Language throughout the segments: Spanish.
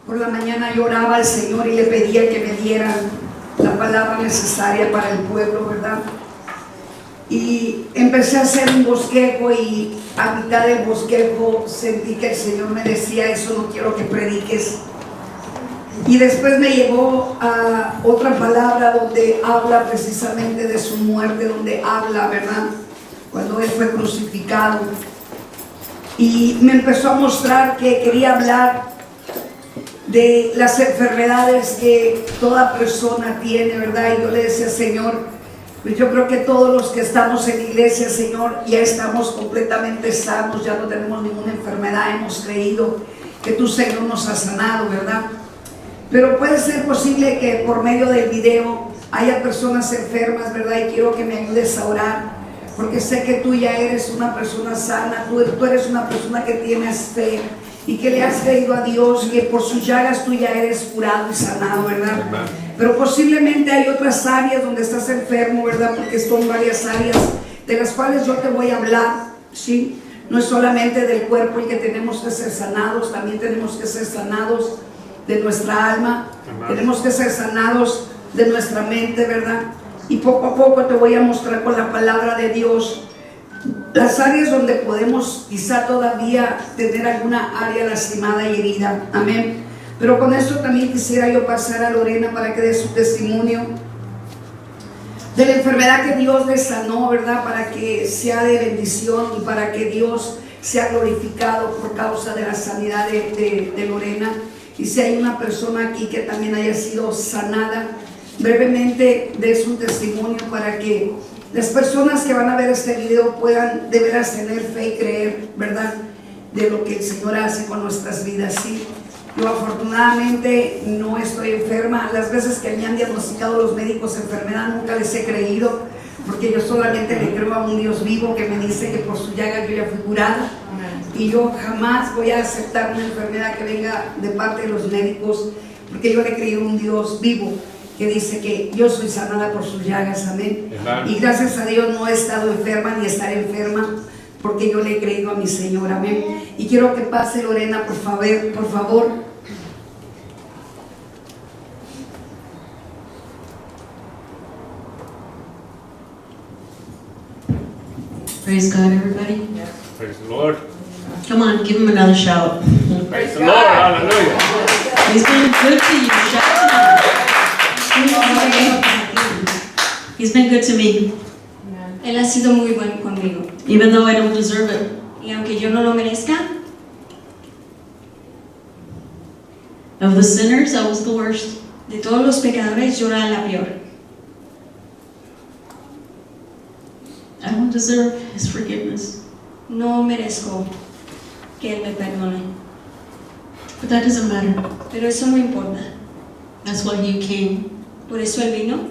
Por la mañana yo oraba al Señor y le pedía que me diera la palabra necesaria para el pueblo, ¿verdad? Y empecé a hacer un bosquejo y a mitad del bosquejo sentí que el Señor me decía: eso no quiero que prediques. Y después me llevó a otra palabra donde habla precisamente de su muerte, donde habla, ¿verdad?, cuando Él fue crucificado. Y me empezó a mostrar que quería hablar de las enfermedades que toda persona tiene, ¿verdad? Y yo le decía: Señor, pues yo creo que todos los que estamos en iglesia, Señor, ya estamos completamente sanos, ya no tenemos ninguna enfermedad, hemos creído que tú, Señor, nos has sanado, ¿verdad? Pero puede ser posible que por medio del video haya personas enfermas, ¿verdad? Y quiero que me ayudes a orar, porque sé que tú ya eres una persona sana, tú eres una persona que tienes fe y que le has creído a Dios, que por sus llagas tú ya eres curado y sanado, ¿verdad? Pero posiblemente hay otras áreas donde estás enfermo, ¿verdad? Porque son varias áreas de las cuales yo te voy a hablar, ¿sí? No es solamente del cuerpo el que tenemos que ser sanados, también tenemos que ser sanados de nuestra alma, tenemos que ser sanados de nuestra mente, ¿verdad? Y poco a poco te voy a mostrar con la palabra de Dios las áreas donde podemos quizá todavía tener alguna área lastimada y herida, amén. Pero con esto también quisiera yo pasar a Lorena para que dé su testimonio de la enfermedad que Dios le sanó, ¿verdad? Para que sea de bendición y para que Dios sea glorificado por causa de la sanidad de Lorena. Y si hay una persona aquí que también haya sido sanada, brevemente dé su testimonio para que las personas que van a ver este video puedan de veras tener fe y creer, ¿verdad?, de lo que el Señor hace con nuestras vidas. Sí, yo afortunadamente no estoy enferma. Las veces que me han diagnosticado los médicos enfermedad nunca les he creído, porque yo solamente le creo a un Dios vivo que me dice que por su llaga yo ya fui curada. Y yo jamás voy a aceptar una enfermedad que venga de parte de los médicos, porque yo le he creído a un Dios vivo que dice que yo soy sanada por sus llagas, amén. Y gracias a Dios no he estado enferma ni estaré enferma, porque yo le he creído a mi Señor, amén. Y quiero que pase Lorena, por favor. Praise God, everybody. Praise the Lord. Come on, give him another shout. Praise the Lord. Hallelujah. He's been good to you. Shout to him. He's been good to me, Él ha sido muy bueno conmigo. even though I don't deserve it. Y aunque yo no lo merezca, Of the sinners, I was the worst. de todos los pecadores yo era la peor. I don't deserve his forgiveness. No merezco que Él me perdone. But that doesn't matter. Pero eso no importa. That's why he came, Por eso Él vino,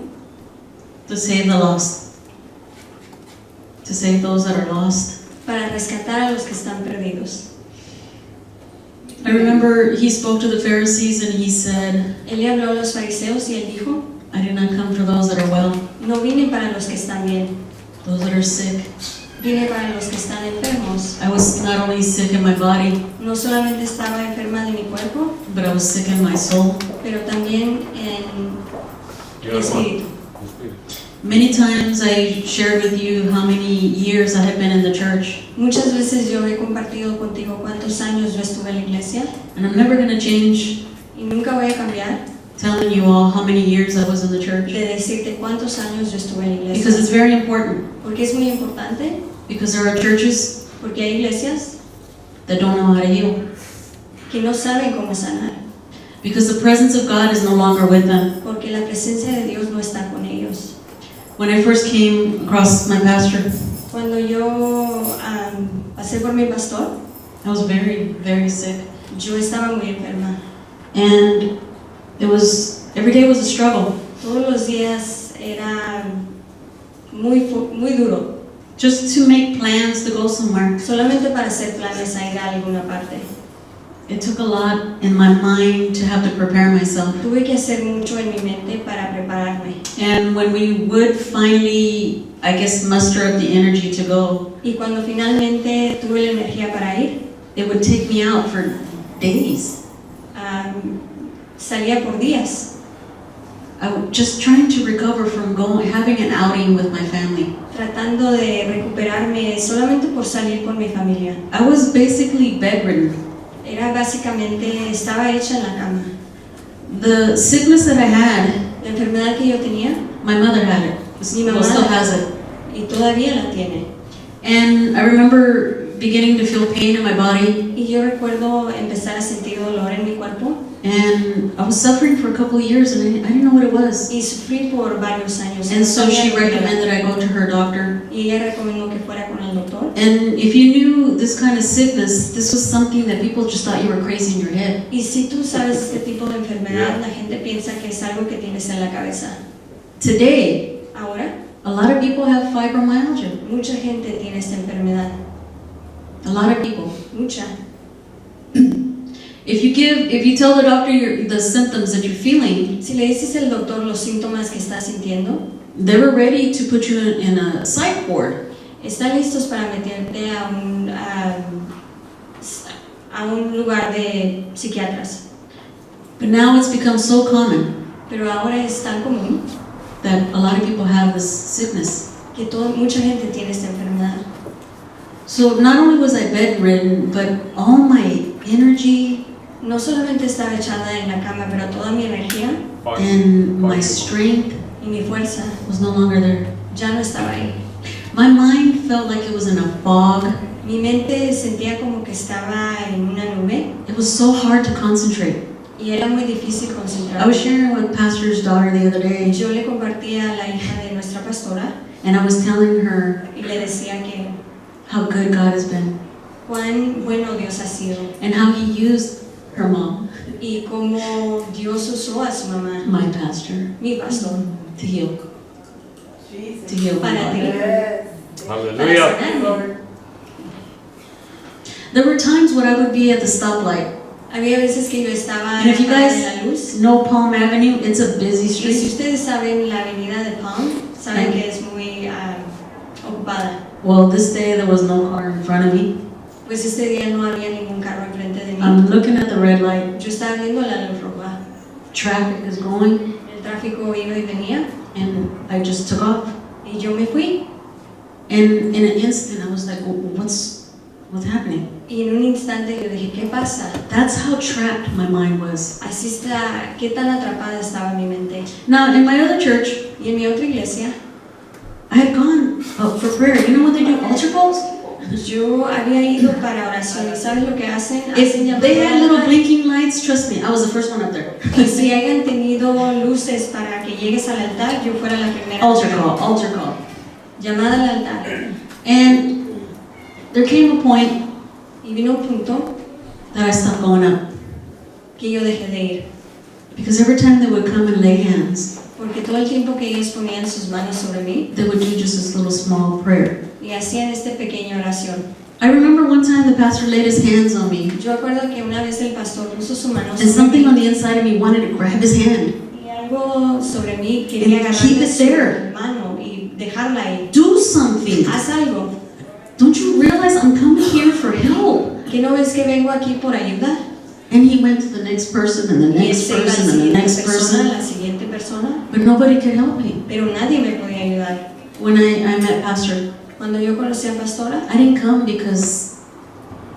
to save the lost. To save those that are lost. para rescatar a los que están perdidos. I remember he spoke to the Pharisees and he said, Él le habló a los fariseos y Él dijo: I did not come for those that are well, no vine para los que están bien, those that are sick. vine para los que están enfermos. I was not only sick in my body, No solamente estaba enferma de mi cuerpo, but I was sick in my soul. pero también en mi espíritu. Many times I shared with you how many years I had been in the church, Muchas veces yo he compartido contigo cuántos años yo estuve en la iglesia, and I'm never going to change y nunca voy a cambiar telling you all how many years I was in the church, de decirte cuántos años yo estuve en la because iglesia, it's very important, porque es muy importante, because there are churches porque hay iglesias that don't know how to heal, que no saben cómo sanar, because the presence of God is no longer with them. porque la presencia de Dios no está con ellos. When I first came across my pastor, Cuando yo pasé por mi pastor, I was very, very sick, yo estaba muy enferma. and every day was a struggle, Todos los días era muy duro, just to make plans to go somewhere. solamente para hacer planes a ir a alguna parte. It took a lot in my mind to have to prepare myself. Tuve que hacer mucho en mi mente para prepararme. And when we would finally, I guess, muster up the energy to go, Y cuando finalmente tuve la energía para ir, it would take me out for days. salía por días. I was just trying to recover from having an outing with my family. Tratando de recuperarme solamente por salir con mi familia. I was basically bedridden. Era básicamente, estaba hecha en la cama. The sickness that I had, La enfermedad que yo tenía, my mother had it. Mi Well, mamá still la- has it. y todavía la tiene. And I remember beginning to feel pain in my body, Y yo recuerdo empezar a sentir dolor en mi cuerpo and I was suffering for a couple of years, and I didn't know what it was. y sufrí por varios años. And No so sabía she lo que era. recommended I go to her doctor. Y ella recomendó que fuera con el doctor. And if you knew this kind of sickness, this was something that people just thought you were crazy in your head. Y si tú sabes este tipo de enfermedad, la gente piensa que es algo que tienes en la cabeza. Today, Ahora, a lot of people have fibromyalgia. mucha gente tiene esta enfermedad. A lot of people. Mucha. If you tell the doctor the symptoms that you're feeling, Si le dices al doctor los síntomas que estás sintiendo, they were ready to put you in a psych ward. están listos para meterte a un lugar de psiquiatras. But now it's become so common Pero ahora es tan común that a lot of people have this sickness. que mucha gente tiene esta enfermedad. So not only was I bedridden, but all my energy No solamente estaba echada en la cama, pero toda mi energía and my strength y mi fuerza was no longer there. ya no estaba ahí. My mind felt like it was in a fog. Mi mente sentía como que estaba en una nube It was so hard to concentrate. y era muy difícil I was concentrarme. sharing with Pastor's daughter the other day, Yo le compartía a la hija de nuestra pastora and I was telling her y le decía que how good God has been cuán bueno Dios ha sido and how He used her mom, y cómo Dios usó a su mamá, my pastor, mi pastor, to heal. To heal my para ti. body. Hallelujah. Sanarme. There were times when I would be at the stoplight. Había veces que yo estaba And if you en guys la luz know Palm Avenue, it's a busy y si street. ustedes saben la avenida de Palm, saben que es muy ocupada. Well, this day there was no car in front of me. Pues este día no había ningún carro enfrente de mí. I'm looking at the red light. Yo estaba viendo la luz roja. Traffic is going, El tráfico iba y venía and I just took off. y yo me fui. And in an instant, I was like, what's happening? Y en un instante yo dije, ¿qué pasa? That's how trapped my mind was. Así está, qué tan atrapada estaba mi mente. Now, in my other church, Y en mi otra iglesia, I had gone for prayer. You know what they do? Altar calls? yo había ido para oración. ¿Y sabes lo que hacen? If Hacen they had little llamadas. blinking lights, trust me, I was the first one up there. Y si hayan tenido luces para que llegues al altar, yo fuera la primera. Altar call, altar call. Llamada al altar. And there came a point Y vino un punto that I stopped going up. que yo dejé de ir. Because every time they would come and lay hands, Porque todo el tiempo que ellos ponían sus manos sobre mí they would do just this little small prayer. y hacían esta pequeña oración. I remember one time the pastor laid his hands on me, Yo acuerdo que una vez el pastor puso su mano and sobre something on mí the inside of me wanted to grab his hand. y algo sobre mí quería And agarrar keep de it su there. mano y dejarla ahí. Do something. Haz algo. Don't you realize I'm coming here for help? ¿Que no ves que vengo aquí por ayuda? And he went to the next person and the Y next él se iba a la person and the siguiente next persona, person, la siguiente persona, but nobody could help me. pero nadie me podía ayudar. When I met Pastor, Cuando yo conocí a Pastora, I didn't come because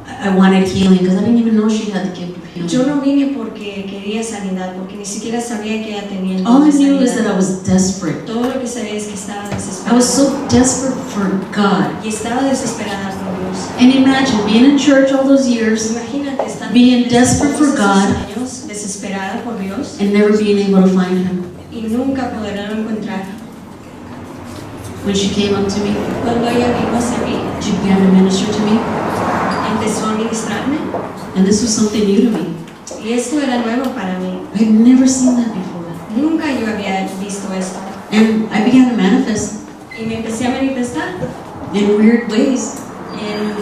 I wanted healing, because I didn't even know she had the gift of healing. yo no vine porque quería sanidad, porque ni siquiera sabía que ella tenía el All I don de knew is that sanidad. I was desperate. Todo lo que sabía es que estaba I desesperada. was so desperate for God. Y estaba desesperada por Dios. And imagine being in church all those years Imagínate estar Being desperate for todos esos God. años, desesperada por Dios and never being able to find him. y nunca poderlo encontrar. When she came up to me, Cuando ella vino hacia mí, she began to minister to me, empezó a ministrarme and this was something new to me. y esto era nuevo para mí. I had never seen that before. Nunca yo había visto esto. And I began to manifest Y me empecé a manifestar in weird ways. en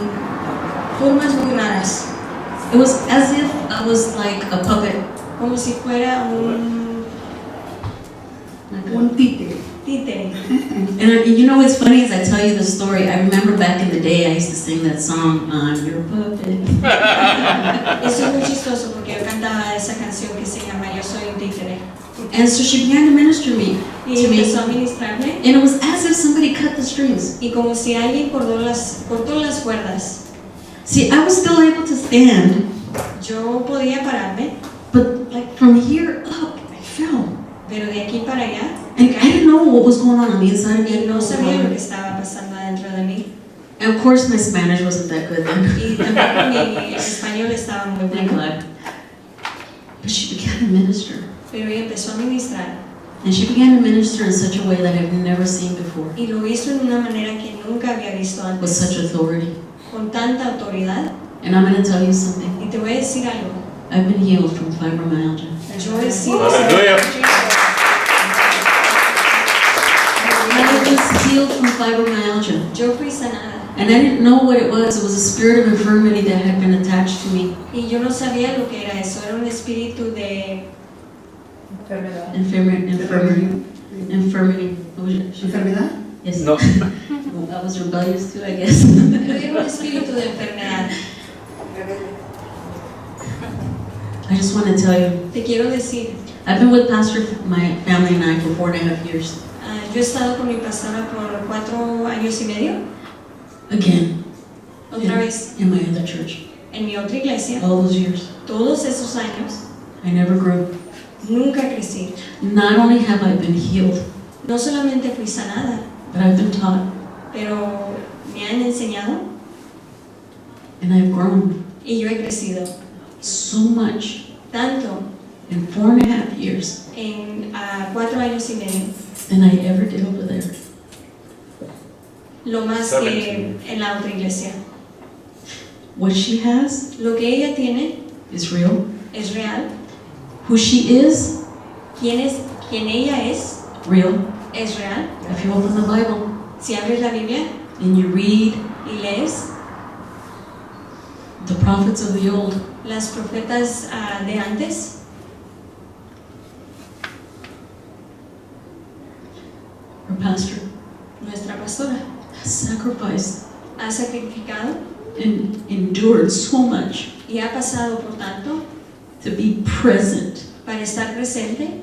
formas muy raras, It was as if I was like a puppet. como si fuera Un títere. títere. And you know what's funny is I tell you the story. I remember back in the day I used to sing that song, I'm your puppet. Eso es muy chistoso porque yo cantaba esa canción que se llama Yo soy un títere. And so she began to minister me Y to me. empezó a ministrarme And it was as if somebody cut the strings. y como si alguien cortó las cuerdas. See, I was still able to stand, Yo podía pararme, but like from here up, I fell. pero de aquí para allá And I didn't know what was going on the inside of me. I y didn't know no what was sabía going lo on. que estaba pasando adentro de mí. And of course my Spanish wasn't that good then. Y también mi español estaba muy Thank bueno. God. But she began to minister. Pero ella empezó a ministrar And she began to minister in such a way that I've never seen before. y lo hizo en una manera que nunca había visto With antes, such authority. con tanta autoridad. And I'm going to tell you something. Y te voy a decir algo, I've been healed from fibromyalgia. yo he sido Aleluya. I was healed from fibromyalgia. Yo fui sanada And I didn't know what it was. It was a spirit of infirmity that had been attached to me. y yo no sabía lo que era eso, era un espíritu de Infirmity. What was it? ¿Enfermedad? Yes. No. Well, that was rebellious too, I guess. era un espíritu de enfermedad. I just want to tell you, Te quiero decir, I've been with Pastor, my family and I, for 4.5 years. yo he estado con mi pastora por 4 años y medio, Again, otra vez in my other church. en mi otra iglesia, All those years, todos esos años, I never grew. nunca crecí. Not only have I been healed, No solamente fui sanada, but I've been taught pero me han enseñado and I've grown y yo he crecido so much tanto in 4.5 years en 4 años y medio, than I ever did over there. lo más que en la otra iglesia. What she has Lo que ella tiene is real. es real, Who she is, quien ella es real. real. If you open the Bible Si abres la Biblia and you read y lees the prophets of the old, las profetas de antes, her pastor nuestra pastora has sacrificed ha sacrificado and endured so much y ha pasado por tanto to be present. para estar presente,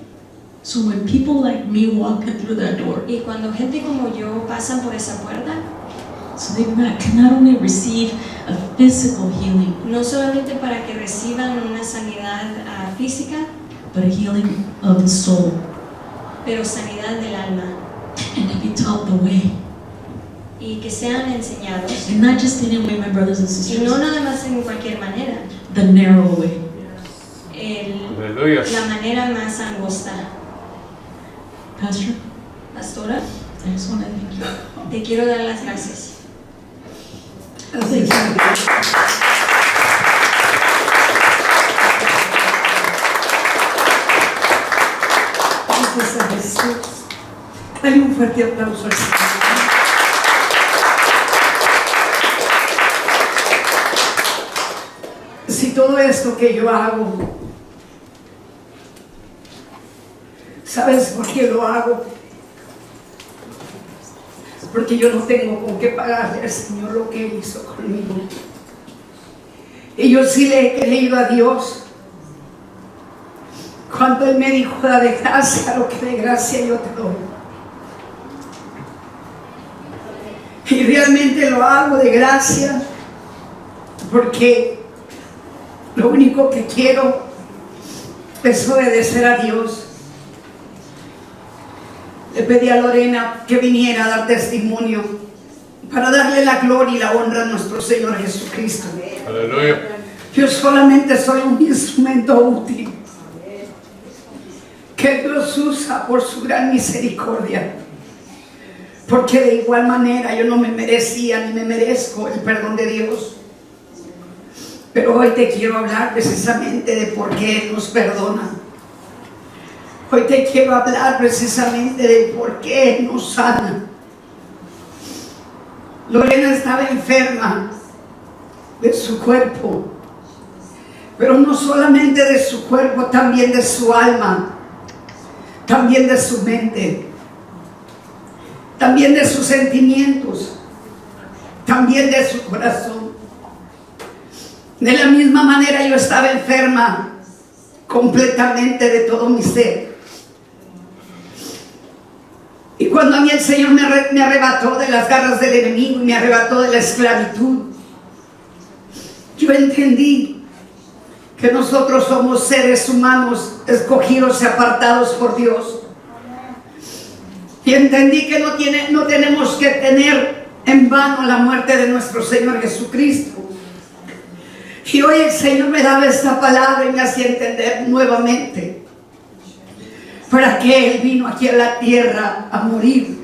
So when people like me walk in through that door, y cuando gente como yo pasan por esa puerta, so they can not only receive a physical healing, no solamente para que reciban una sanidad física, but a healing of the soul, pero sanidad del alma, and to be taught the way. y que sean enseñados, And not just any way, my brothers and y sisters, no nada más en cualquier manera, the narrow way. Aleluya. la manera más angosta. Pastor, Pastora, I just want to thank you. te quiero dar las gracias. Así que, gracias a Jesús. Dale un fuerte aplauso al Señor. Si todo esto que yo hago, ¿sabes por qué lo hago? Porque yo no tengo con qué pagarle al Señor lo que Él hizo conmigo. Y yo sí le he creído a Dios. Cuando Él me dijo, da de gracia lo que de gracia yo te doy. Y realmente lo hago de gracia, porque lo único que quiero es obedecer a Dios. Le pedí a Lorena que viniera a dar testimonio para darle la gloria y la honra a nuestro Señor Jesucristo. Aleluya. Yo solamente soy un instrumento útil que Dios usa por su gran misericordia, porque de igual manera yo no me merecía ni me merezco el perdón de Dios. Pero hoy te quiero hablar precisamente de por qué Él nos perdona. Hoy te quiero hablar precisamente de por qué Él nos sana. Lorena estaba enferma de su cuerpo, pero no solamente de su cuerpo, también de su alma, también de su mente. también de sus sentimientos, también de su corazón. De la misma manera yo estaba enferma completamente de todo mi ser. Y cuando a mí el Señor me arrebató de las garras del enemigo y me arrebató de la esclavitud, yo entendí que nosotros somos seres humanos escogidos y apartados por Dios. Y entendí que no tenemos que tener en vano la muerte de nuestro Señor Jesucristo. Y hoy el Señor me daba esta palabra y me hacía entender nuevamente para qué Él vino aquí a la tierra a morir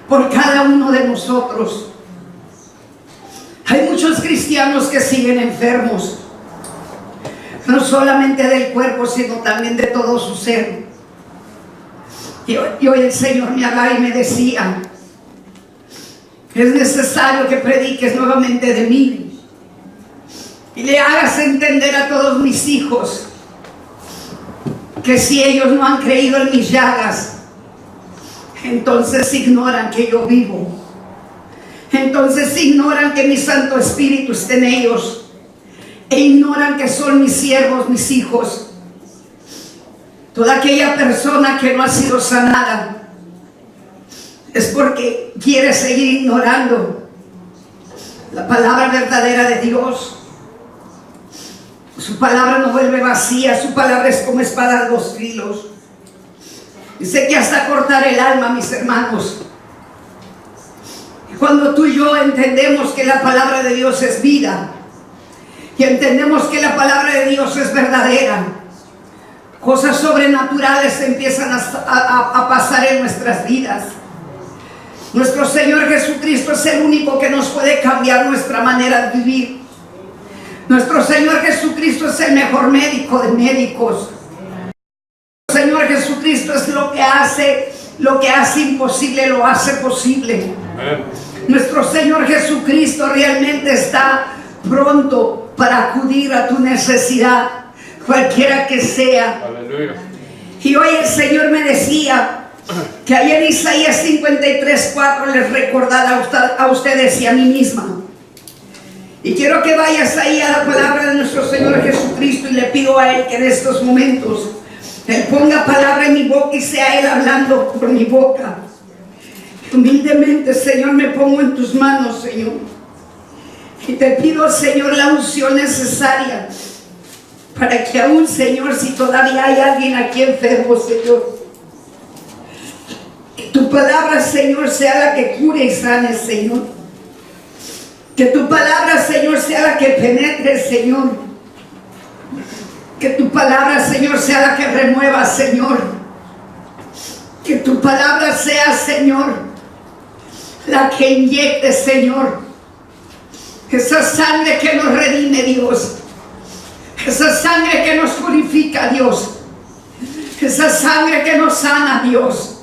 por cada uno de nosotros. Hay muchos cristianos que siguen enfermos, no solamente del cuerpo, sino también de todo su ser. Y hoy el Señor me hablaba y me decía: es necesario que prediques nuevamente de mí y le hagas entender a todos mis hijos que si ellos no han creído en mis llagas, entonces ignoran que yo vivo, entonces ignoran que mi Santo Espíritu está en ellos, e ignoran que son mis siervos, mis hijos. Toda aquella persona que no ha sido sanada es porque quiere seguir ignorando la palabra verdadera de Dios. Su palabra no vuelve vacía, su palabra es como espada de dos filos. Dice que hasta cortar el alma, mis hermanos. Y cuando tú y yo entendemos que la palabra de Dios es vida, y entendemos que la palabra de Dios es verdadera, cosas sobrenaturales empiezan a pasar en nuestras vidas. Nuestro Señor Jesucristo es el único que nos puede cambiar nuestra manera de vivir. Nuestro Señor Jesucristo es el mejor médico de médicos. Nuestro Señor Jesucristo es lo que hace imposible, lo hace posible. Amén. Nuestro Señor Jesucristo realmente está pronto para acudir a tu necesidad, cualquiera que sea. Aleluya. Y hoy el Señor me decía que ahí en Isaías 53:4 les recordara a ustedes y a mí misma. Y quiero que vayas ahí a la palabra de nuestro Señor Jesucristo y le pido a Él que en estos momentos Él ponga palabra en mi boca y sea Él hablando por mi boca. Humildemente, Señor, me pongo en tus manos, Señor. Y te pido, Señor, la unción necesaria para que aún, Señor, si todavía hay alguien aquí enfermo, Señor, que tu palabra, Señor, sea la que cure y sane, Señor. Que tu palabra, Señor, sea la que penetre, Señor. Que tu palabra, Señor, sea la que remueva, Señor. Que tu palabra sea, Señor, la que inyecte, Señor, esa sangre que nos redime, Dios. Esa sangre que nos purifica, Dios. Esa sangre que nos sana, Dios.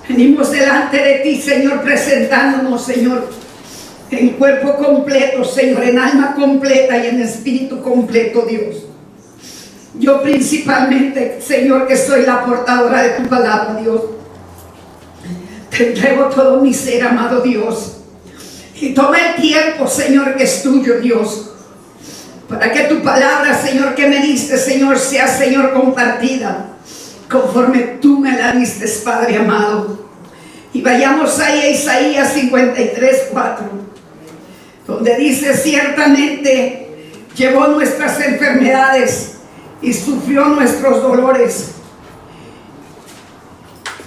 Venimos delante de ti, Señor, presentándonos, Señor, en cuerpo completo, Señor, en alma completa y en espíritu completo, Dios. Yo principalmente, Señor, que soy la portadora de tu palabra, Dios. Te entrego todo mi ser, amado Dios. Y toma el tiempo, Señor, que es tuyo, Dios, para que tu palabra, Señor, que me diste, Señor, sea, Señor, compartida conforme tú me la diste, Padre amado. Y vayamos ahí a Isaías 53:4, donde dice: ciertamente llevó nuestras enfermedades y sufrió nuestros dolores,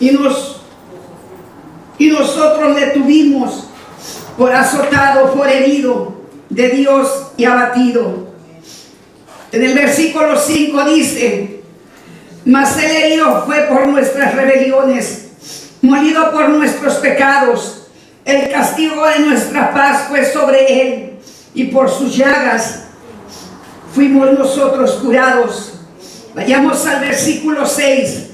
y nosotros le tuvimos por azotado, por herido de Dios y abatido. En el versículo 5 dice: mas el herido fue por nuestras rebeliones, molido por nuestros pecados. El castigo de nuestra paz fue sobre él, y por sus llagas fuimos nosotros curados. Vayamos al versículo 6.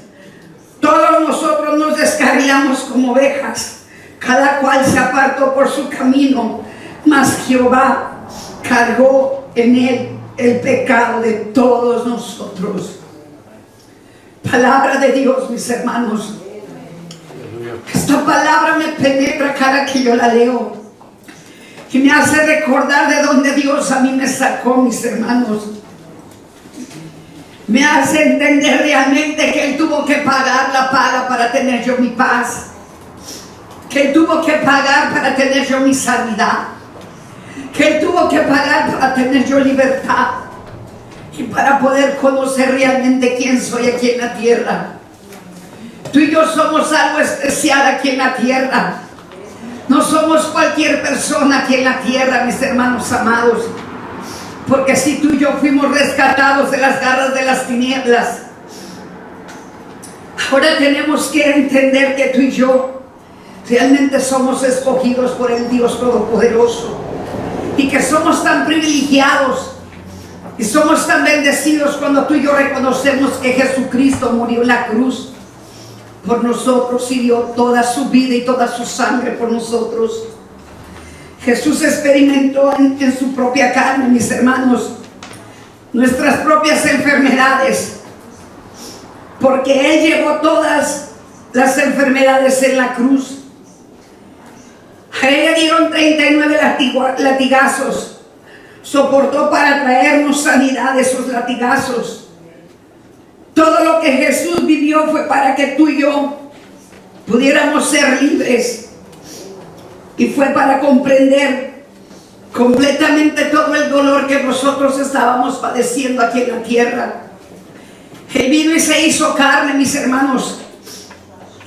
Todos nosotros nos descarriamos como ovejas, cada cual se apartó por su camino, mas Jehová cargó en él el pecado de todos nosotros. Palabra de Dios, mis hermanos. Esta palabra me penetra cada que yo la leo y me hace recordar de dónde Dios a mí me sacó, mis hermanos. Me hace entender realmente que Él tuvo que pagar la paga para tener yo mi paz, que Él tuvo que pagar para tener yo mi sanidad, que Él tuvo que pagar para tener yo libertad y para poder conocer realmente quién soy aquí en la tierra. Tú y yo somos algo especial aquí en la tierra. No somos cualquier persona aquí en la tierra, mis hermanos amados. Porque si tú y yo fuimos rescatados de las garras de las tinieblas, ahora tenemos que entender que tú y yo realmente somos escogidos por el Dios Todopoderoso. Y que somos tan privilegiados y somos tan bendecidos cuando tú y yo reconocemos que Jesucristo murió en la cruz por nosotros y dio toda su vida y toda su sangre por nosotros. Jesús experimentó en su propia carne, mis hermanos, nuestras propias enfermedades, porque Él llevó todas las enfermedades en la cruz. A Él le dieron 39 latigazos, soportó para traernos sanidad de esos latigazos. Todo lo que Jesús vivió fue para que tú y yo pudiéramos ser libres. Y fue para comprender completamente todo el dolor que nosotros estábamos padeciendo aquí en la tierra. Él vino y se hizo carne, mis hermanos.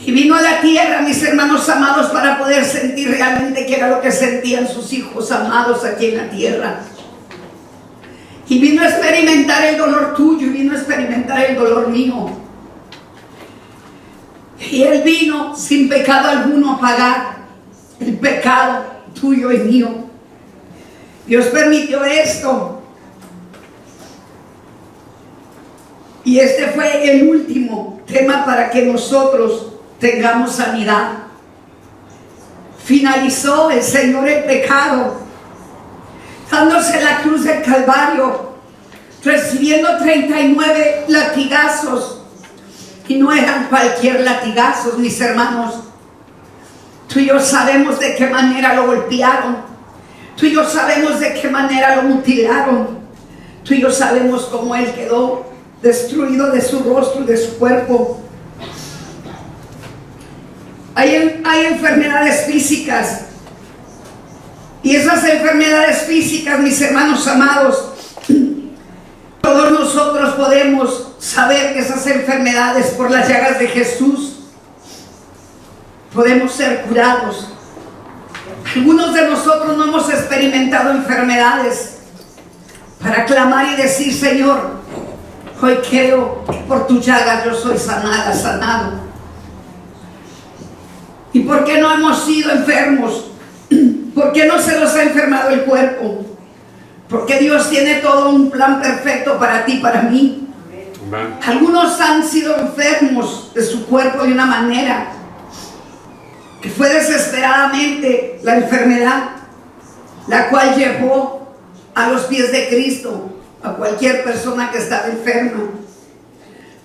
Y vino a la tierra, mis hermanos amados, para poder sentir realmente qué era lo que sentían sus hijos amados aquí en la tierra. Y vino a experimentar el dolor tuyo y vino a experimentar el dolor mío. Y Él vino sin pecado alguno a pagar el pecado tuyo y mío. Dios permitió esto. Y este fue el último tema para que nosotros tengamos sanidad. Finalizó el Señor el pecado, dándose la cruz del Calvario, recibiendo 39 latigazos. Y no eran cualquier latigazos, mis hermanos. Tú y yo sabemos de qué manera lo golpearon. Tú y yo sabemos de qué manera lo mutilaron. Tú y yo sabemos cómo Él quedó destruido de su rostro y de su cuerpo. Hay enfermedades físicas. Y esas enfermedades físicas, mis hermanos amados, todos nosotros podemos saber que esas enfermedades, por las llagas de Jesús, podemos ser curados. Algunos de nosotros no hemos experimentado enfermedades para clamar y decir: Señor, hoy creo que por tus llagas yo soy sanada, sanado. ¿Y por qué no hemos sido enfermos? ¿Por qué no se nos ha enfermado el cuerpo? Porque Dios tiene todo un plan perfecto para ti, para mí. Amen. Algunos han sido enfermos de su cuerpo de una manera que fue desesperadamente la enfermedad, la cual llevó a los pies de Cristo a cualquier persona que estaba enferma,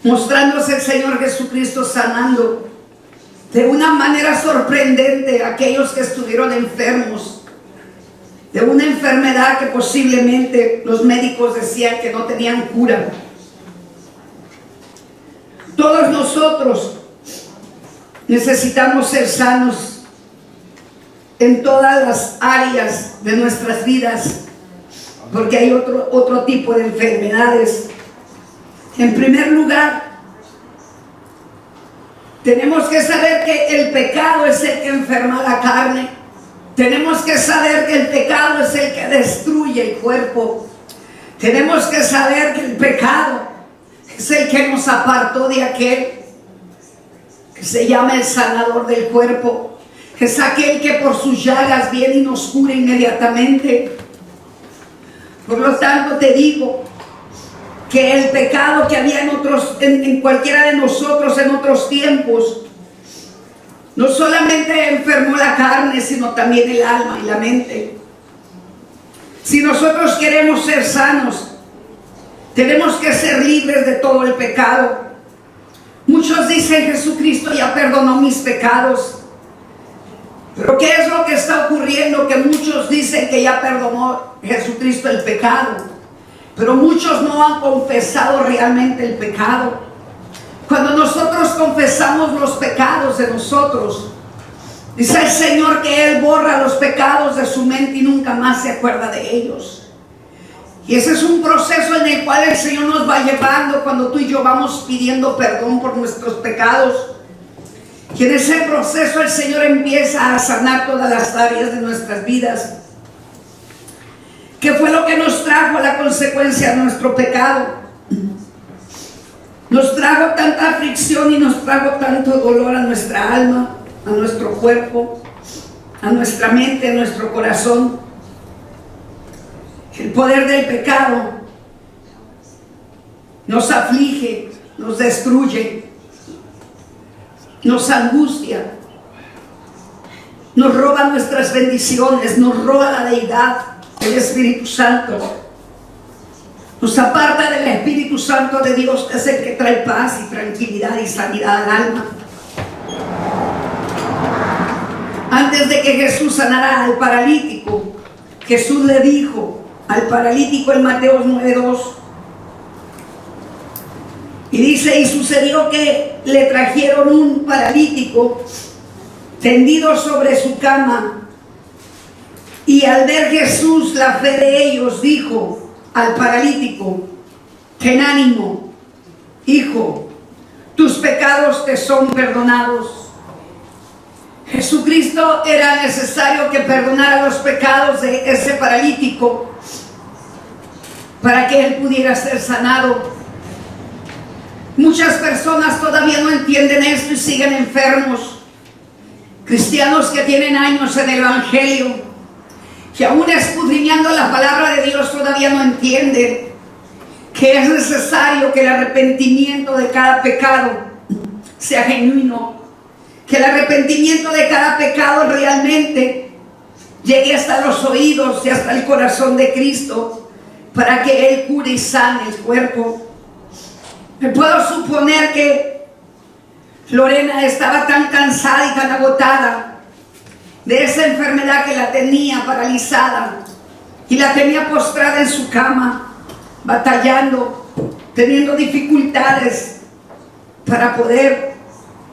mostrándose el Señor Jesucristo sanando de una manera sorprendente a aquellos que estuvieron enfermos de una enfermedad que posiblemente los médicos decían que no tenían cura. Todos nosotros necesitamos ser sanos en todas las áreas de nuestras vidas, porque hay otro tipo de enfermedades. En primer lugar, tenemos que saber que el pecado es el que enferma la carne. Tenemos que saber que el pecado es el que destruye el cuerpo. Tenemos que saber que el pecado es el que nos apartó de aquel que se llama el sanador del cuerpo. Es aquel que por sus llagas viene y nos cura inmediatamente. Por lo tanto te digo que el pecado que había en cualquiera de nosotros en otros tiempos, no solamente enfermó la carne, sino también el alma y la mente. Si nosotros queremos ser sanos, tenemos que ser libres de todo el pecado. Muchos dicen: Jesucristo ya perdonó mis pecados. Pero ¿qué es lo que está ocurriendo? Que muchos dicen que ya perdonó Jesucristo el pecado, pero muchos no han confesado realmente el pecado. Cuando nosotros confesamos los pecados de nosotros, dice el Señor que Él borra los pecados de su mente y nunca más se acuerda de ellos. Y ese es un proceso en el cual el Señor nos va llevando cuando tú y yo vamos pidiendo perdón por nuestros pecados. Y en ese proceso el Señor empieza a sanar todas las áreas de nuestras vidas. ¿Qué fue lo que nos trajo la consecuencia de nuestro pecado? Nos trajo tanta aflicción y nos trajo tanto dolor a nuestra alma, a nuestro cuerpo, a nuestra mente, a nuestro corazón. El poder del pecado nos aflige, nos destruye, nos angustia, nos roba nuestras bendiciones, nos roba la deidad, el Espíritu Santo. Nos aparta del Espíritu Santo de Dios, que es el que trae paz y tranquilidad y sanidad al alma. Antes de que Jesús sanara al paralítico, Jesús le dijo al paralítico en Mateo 9:2, y dice: y sucedió que le trajeron un paralítico tendido sobre su cama, y al ver Jesús la fe de ellos, dijo al paralítico: ten ánimo, hijo, tus pecados te son perdonados. Jesucristo era necesario que perdonara los pecados de ese paralítico para que él pudiera ser sanado. Muchas personas todavía no entienden esto y siguen enfermos. Cristianos que tienen años en el Evangelio, que aún escudriñando la palabra de Dios todavía no entienden que es necesario que el arrepentimiento de cada pecado sea genuino, que el arrepentimiento de cada pecado realmente llegue hasta los oídos y hasta el corazón de Cristo para que Él cure y sane el cuerpo. Me puedo suponer que Lorena estaba tan cansada y tan agotada de esa enfermedad que la tenía paralizada y la tenía postrada en su cama, batallando, teniendo dificultades para poder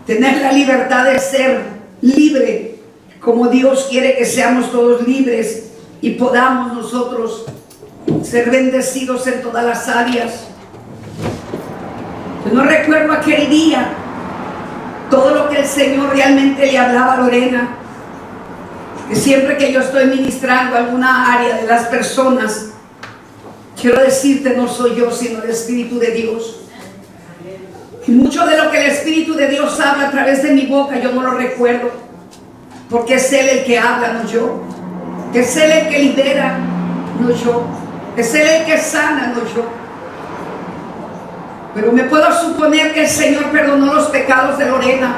tener la libertad de ser libre, como Dios quiere que seamos todos libres y podamos nosotros ser bendecidos en todas las áreas. Yo no recuerdo aquel día todo lo que el Señor realmente le hablaba a Lorena, que siempre que yo estoy ministrando alguna área de las personas, quiero decirte, no soy yo sino el Espíritu de Dios. Y mucho de lo que el Espíritu de Dios habla a través de mi boca yo no lo recuerdo, porque es Él el que habla, no yo. Es Él el que libera, no yo. Es Él el que sana, no yo. Pero me puedo suponer que el Señor perdonó los pecados de Lorena,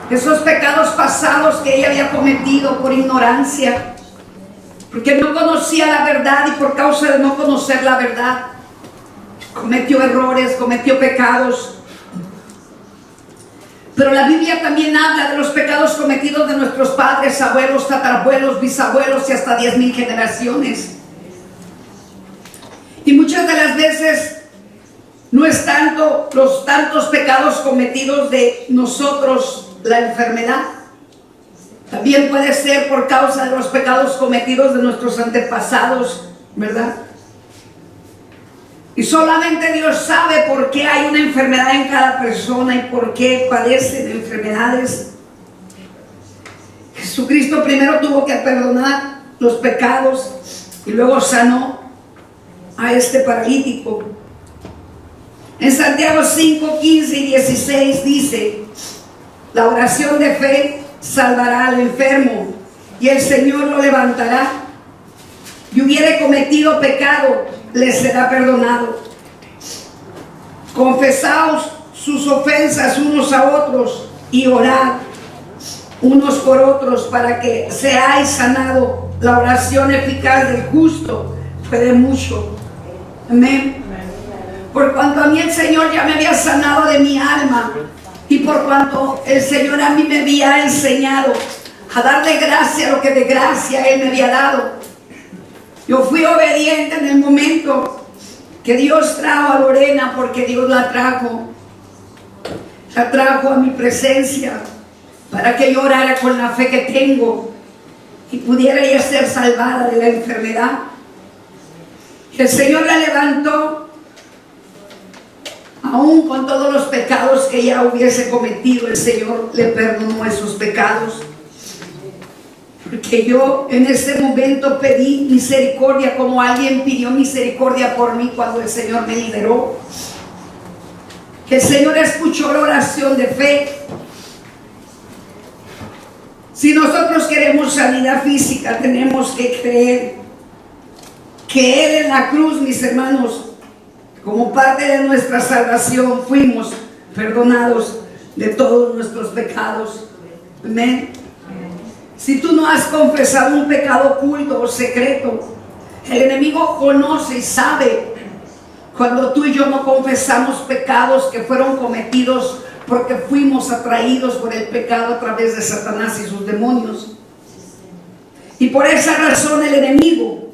esos pecados pasados que ella había cometido por ignorancia, porque no conocía la verdad, y por causa de no conocer la verdad cometió errores, cometió pecados. Pero la Biblia también habla de los pecados cometidos de nuestros padres, abuelos, tatarabuelos, bisabuelos y hasta 10,000 generaciones. Y muchas de las veces no es tanto los tantos pecados cometidos de nosotros la enfermedad. También puede ser por causa de los pecados cometidos de nuestros antepasados, ¿verdad? Y solamente Dios sabe por qué hay una enfermedad en cada persona y por qué padecen enfermedades. Jesucristo primero tuvo que perdonar los pecados y luego sanó a este paralítico. En Santiago 5, 15 y 16 dice: la oración de fe salvará al enfermo y el Señor lo levantará. Y hubiere cometido pecado, le será perdonado. Confesaos sus ofensas unos a otros y orad unos por otros para que seáis sanado. La oración eficaz del justo puede mucho. Amén. Por cuanto a mí el Señor ya me había sanado de mi alma, y por cuanto el Señor a mí me había enseñado a darle gracia a lo que de gracia Él me había dado. Yo fui obediente en el momento que Dios trajo a Lorena, porque Dios la trajo a mi presencia para que yo orara con la fe que tengo y pudiera ella ser salvada de la enfermedad. El Señor la levantó, aún con todos los pecados que ella hubiese cometido. El Señor le perdonó esos pecados, porque yo en ese momento pedí misericordia, como alguien pidió misericordia por mí cuando el Señor me liberó. El Señor escuchó la oración de fe. Si nosotros queremos sanidad física, tenemos que creer que Él en la cruz, mis hermanos, como parte de nuestra salvación, fuimos perdonados de todos nuestros pecados. Amén. Si tú no has confesado un pecado oculto o secreto, el enemigo conoce y sabe cuando tú y yo no confesamos pecados que fueron cometidos porque fuimos atraídos por el pecado a través de Satanás y sus demonios. Y por esa razón el enemigo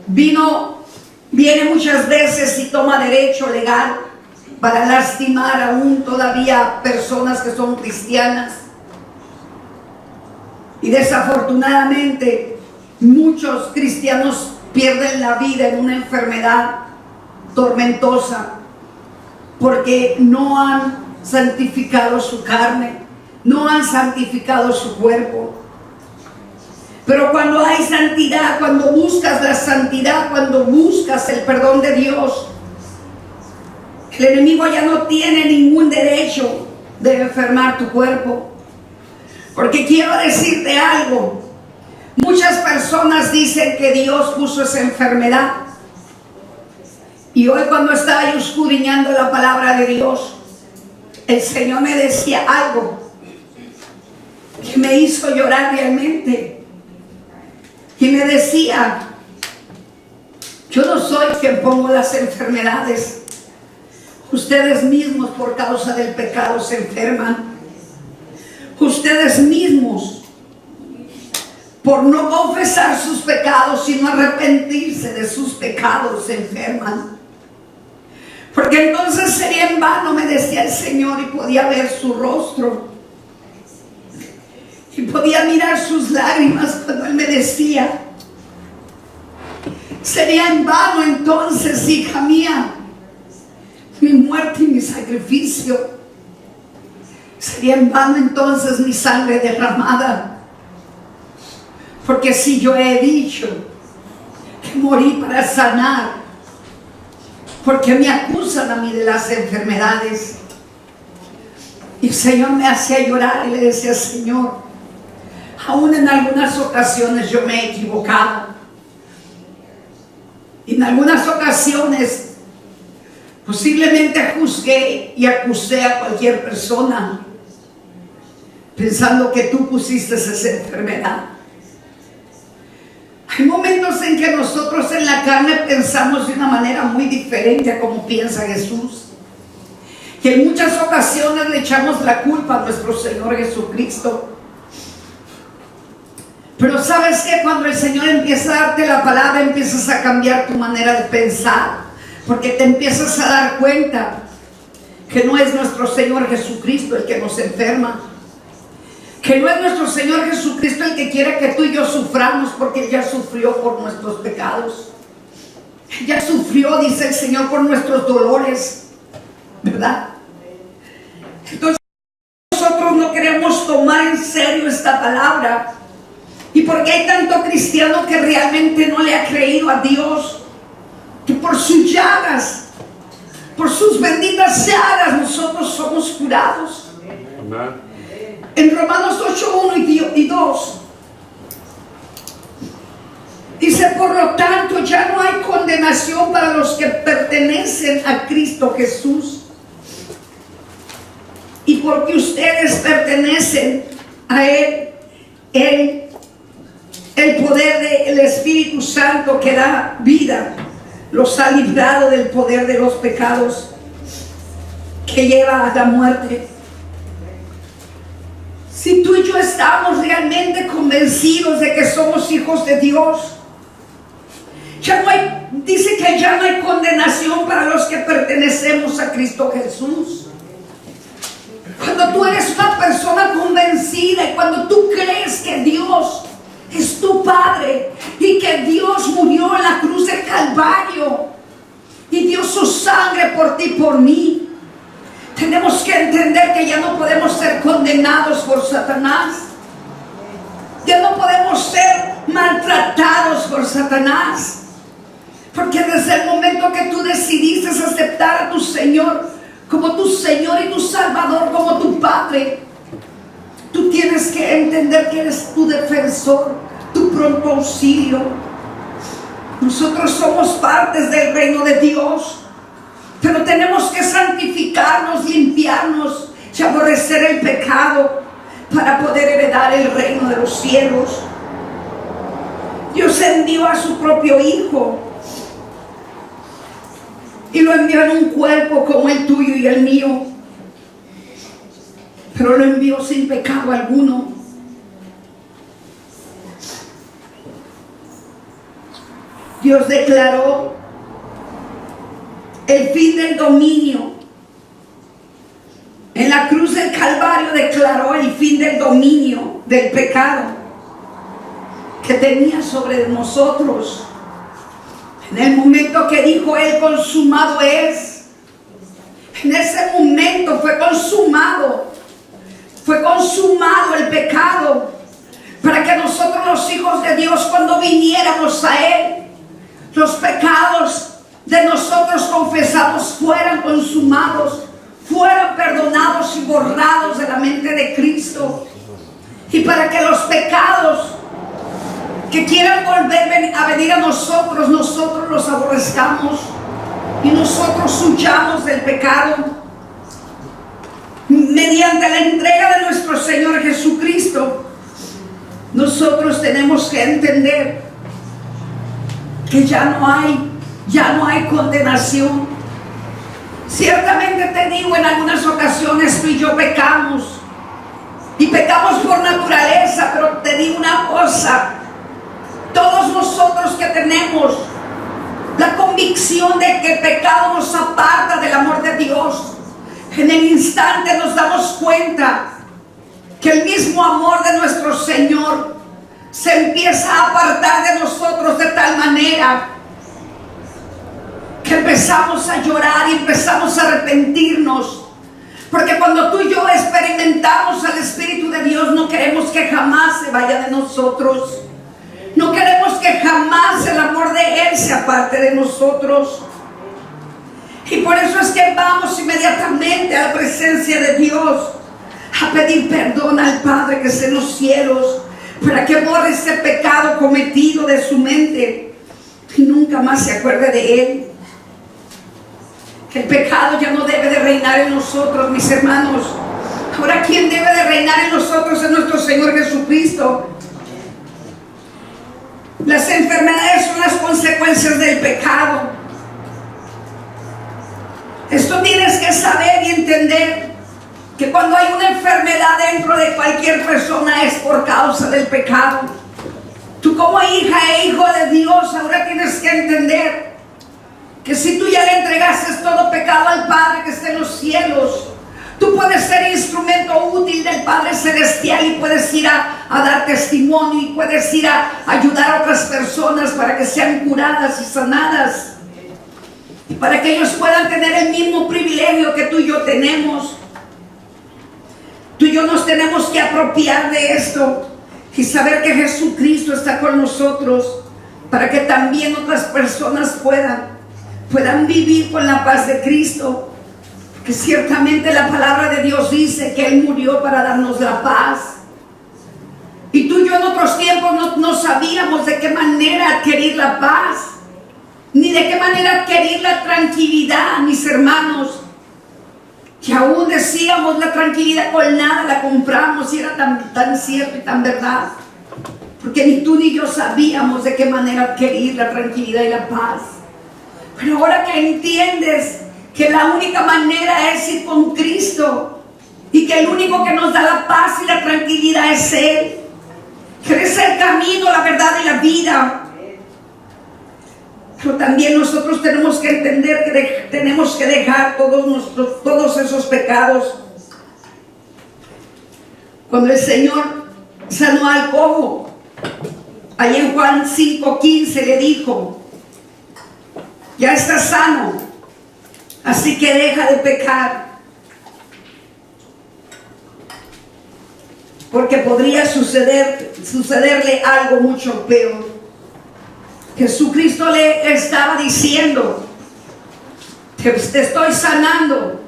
viene muchas veces y toma derecho legal para lastimar aún todavía personas que son cristianas. Y desafortunadamente muchos cristianos pierden la vida en una enfermedad tormentosa porque no han santificado su carne, no han santificado su cuerpo. Pero cuando hay santidad, cuando buscas la santidad, cuando buscas el perdón de Dios, el enemigo ya no tiene ningún derecho de enfermar tu cuerpo. Porque quiero decirte algo, muchas personas dicen que Dios puso esa enfermedad. Y hoy cuando estaba yo escudriñando la palabra de Dios, el Señor me decía algo que me hizo llorar realmente. Y me decía, yo no soy quien pongo las enfermedades. Ustedes mismos por causa del pecado se enferman. Ustedes mismos por no confesar sus pecados, sino arrepentirse de sus pecados, se enferman. Porque entonces sería en vano, me decía el Señor, y podía ver su rostro y podía mirar sus lágrimas cuando Él me decía, sería en vano entonces, hija mía, mi muerte y mi sacrificio. Sería en vano entonces mi sangre derramada. Porque si yo he dicho que morí para sanar, porque me acusan a mí de las enfermedades. Y el Señor me hacía llorar y le decía, Señor, aún en algunas ocasiones yo me he equivocado. Y en algunas ocasiones posiblemente juzgué y acusé a cualquier persona pensando que tú pusiste esa enfermedad. Hay momentos en que nosotros en la carne pensamos de una manera muy diferente a como piensa Jesús. Y en muchas ocasiones le echamos la culpa a nuestro Señor Jesucristo. Pero ¿sabes qué? Cuando el Señor empieza a darte la palabra, empiezas a cambiar tu manera de pensar. Porque te empiezas a dar cuenta que no es nuestro Señor Jesucristo el que nos enferma. Que no es nuestro Señor Jesucristo el que quiere que tú y yo suframos, porque Él ya sufrió por nuestros pecados. Él ya sufrió, dice el Señor, por nuestros dolores, ¿verdad? Entonces nosotros no queremos tomar en serio esta palabra. Y porque hay tanto cristiano que realmente no le ha creído a Dios, que por sus llagas, por sus benditas llagas, nosotros somos curados. Amén. En Romanos 8:1 y 2 dice, por lo tanto ya no hay condenación para los que pertenecen a Cristo Jesús. Y porque ustedes pertenecen a Él, el poder del Espíritu Santo que da vida los ha librado del poder de los pecados que lleva a la muerte. Si tú y yo estamos realmente convencidos de que somos hijos de Dios, dice que ya no hay condenación para los que pertenecemos a Cristo Jesús. Cuando tú eres una persona convencida y cuando tú crees que Dios es tu Padre y que Dios murió en la cruz del Calvario y dio su sangre por ti y por mí, tenemos que entender que ya no podemos ser condenados por Satanás. Ya no podemos ser maltratados por Satanás. Porque desde el momento que tú decidiste aceptar a tu Señor como tu Señor y tu Salvador, como tu Padre, tú tienes que entender que eres tu defensor, tu pronto auxilio. Nosotros somos partes del reino de Dios, pero tenemos que santificarnos, limpiarnos y aborrecer el pecado para poder heredar el reino de los cielos. Dios envió a su propio Hijo y lo envió en un cuerpo como el tuyo y el mío, pero lo envió sin pecado alguno. Dios declaró el fin del dominio. En la cruz del Calvario declaró el fin del dominio del pecado que tenía sobre nosotros. En el momento que dijo Él, consumado es, en ese momento fue consumado el pecado, para que nosotros, los hijos de Dios, cuando viniéramos a Él, los pecados de nosotros confesados fueran consumados, fueran perdonados y borrados de la mente de Cristo. Y para que los pecados que quieran volver a venir a nosotros los aborrezcamos y nosotros huyamos del pecado. Mediante la entrega de nuestro Señor Jesucristo, nosotros tenemos que entender que ya no hay condenación. Ciertamente te digo, en algunas ocasiones tú y yo pecamos, y pecamos por naturaleza, pero te digo una cosa: todos nosotros que tenemos la convicción de que el pecado nos aparta del amor de Dios, en el instante nos damos cuenta que el mismo amor de nuestro Señor se empieza a apartar de nosotros de tal manera que empezamos a llorar y empezamos a arrepentirnos. Porque cuando tú y yo experimentamos al Espíritu de Dios, no queremos que jamás se vaya de nosotros. No queremos que jamás el amor de Él se aparte de nosotros. Y por eso es que vamos inmediatamente a la presencia de Dios a pedir perdón al Padre que está en los cielos, para que borre ese pecado cometido de su mente y nunca más se acuerde de él. Que el pecado ya no debe de reinar en nosotros, mis hermanos. Ahora, ¿quién debe de reinar en nosotros? Es nuestro Señor Jesucristo. Las enfermedades son las consecuencias del pecado. Esto tienes que saber y entender, que cuando hay una enfermedad dentro de cualquier persona es por causa del pecado. Tú, como hija e hijo de Dios, ahora tienes que entender que si tú ya le entregaste todo pecado al Padre que está en los cielos, tú puedes ser instrumento útil del Padre Celestial y puedes ir a dar testimonio y puedes ir a ayudar a otras personas para que sean curadas y sanadas, y para que ellos puedan tener el mismo privilegio que tú y yo tenemos. Tú y yo nos tenemos que apropiar de esto y saber que Jesucristo está con nosotros, para que también otras personas puedan vivir con la paz de Cristo. Que ciertamente la palabra de Dios dice que Él murió para darnos la paz. Y tú y yo en otros tiempos no sabíamos de qué manera adquirir la paz, ni de qué manera adquirir la tranquilidad, mis hermanos. Que aún decíamos, la tranquilidad con nada la compramos, y era tan cierto y tan verdad. Porque ni tú ni yo sabíamos de qué manera adquirir la tranquilidad y la paz. Pero ahora que entiendes que la única manera es ir con Cristo, y que el único que nos da la paz y la tranquilidad es Él. Él es el camino, la verdad y la vida. Pero también nosotros tenemos que entender que tenemos que dejar todos esos pecados. Cuando el Señor sanó al cojo, allí en Juan 5:15 le dijo: ya estás sano, así que deja de pecar, porque podría sucederle algo mucho peor. Jesucristo le estaba diciendo que te estoy sanando,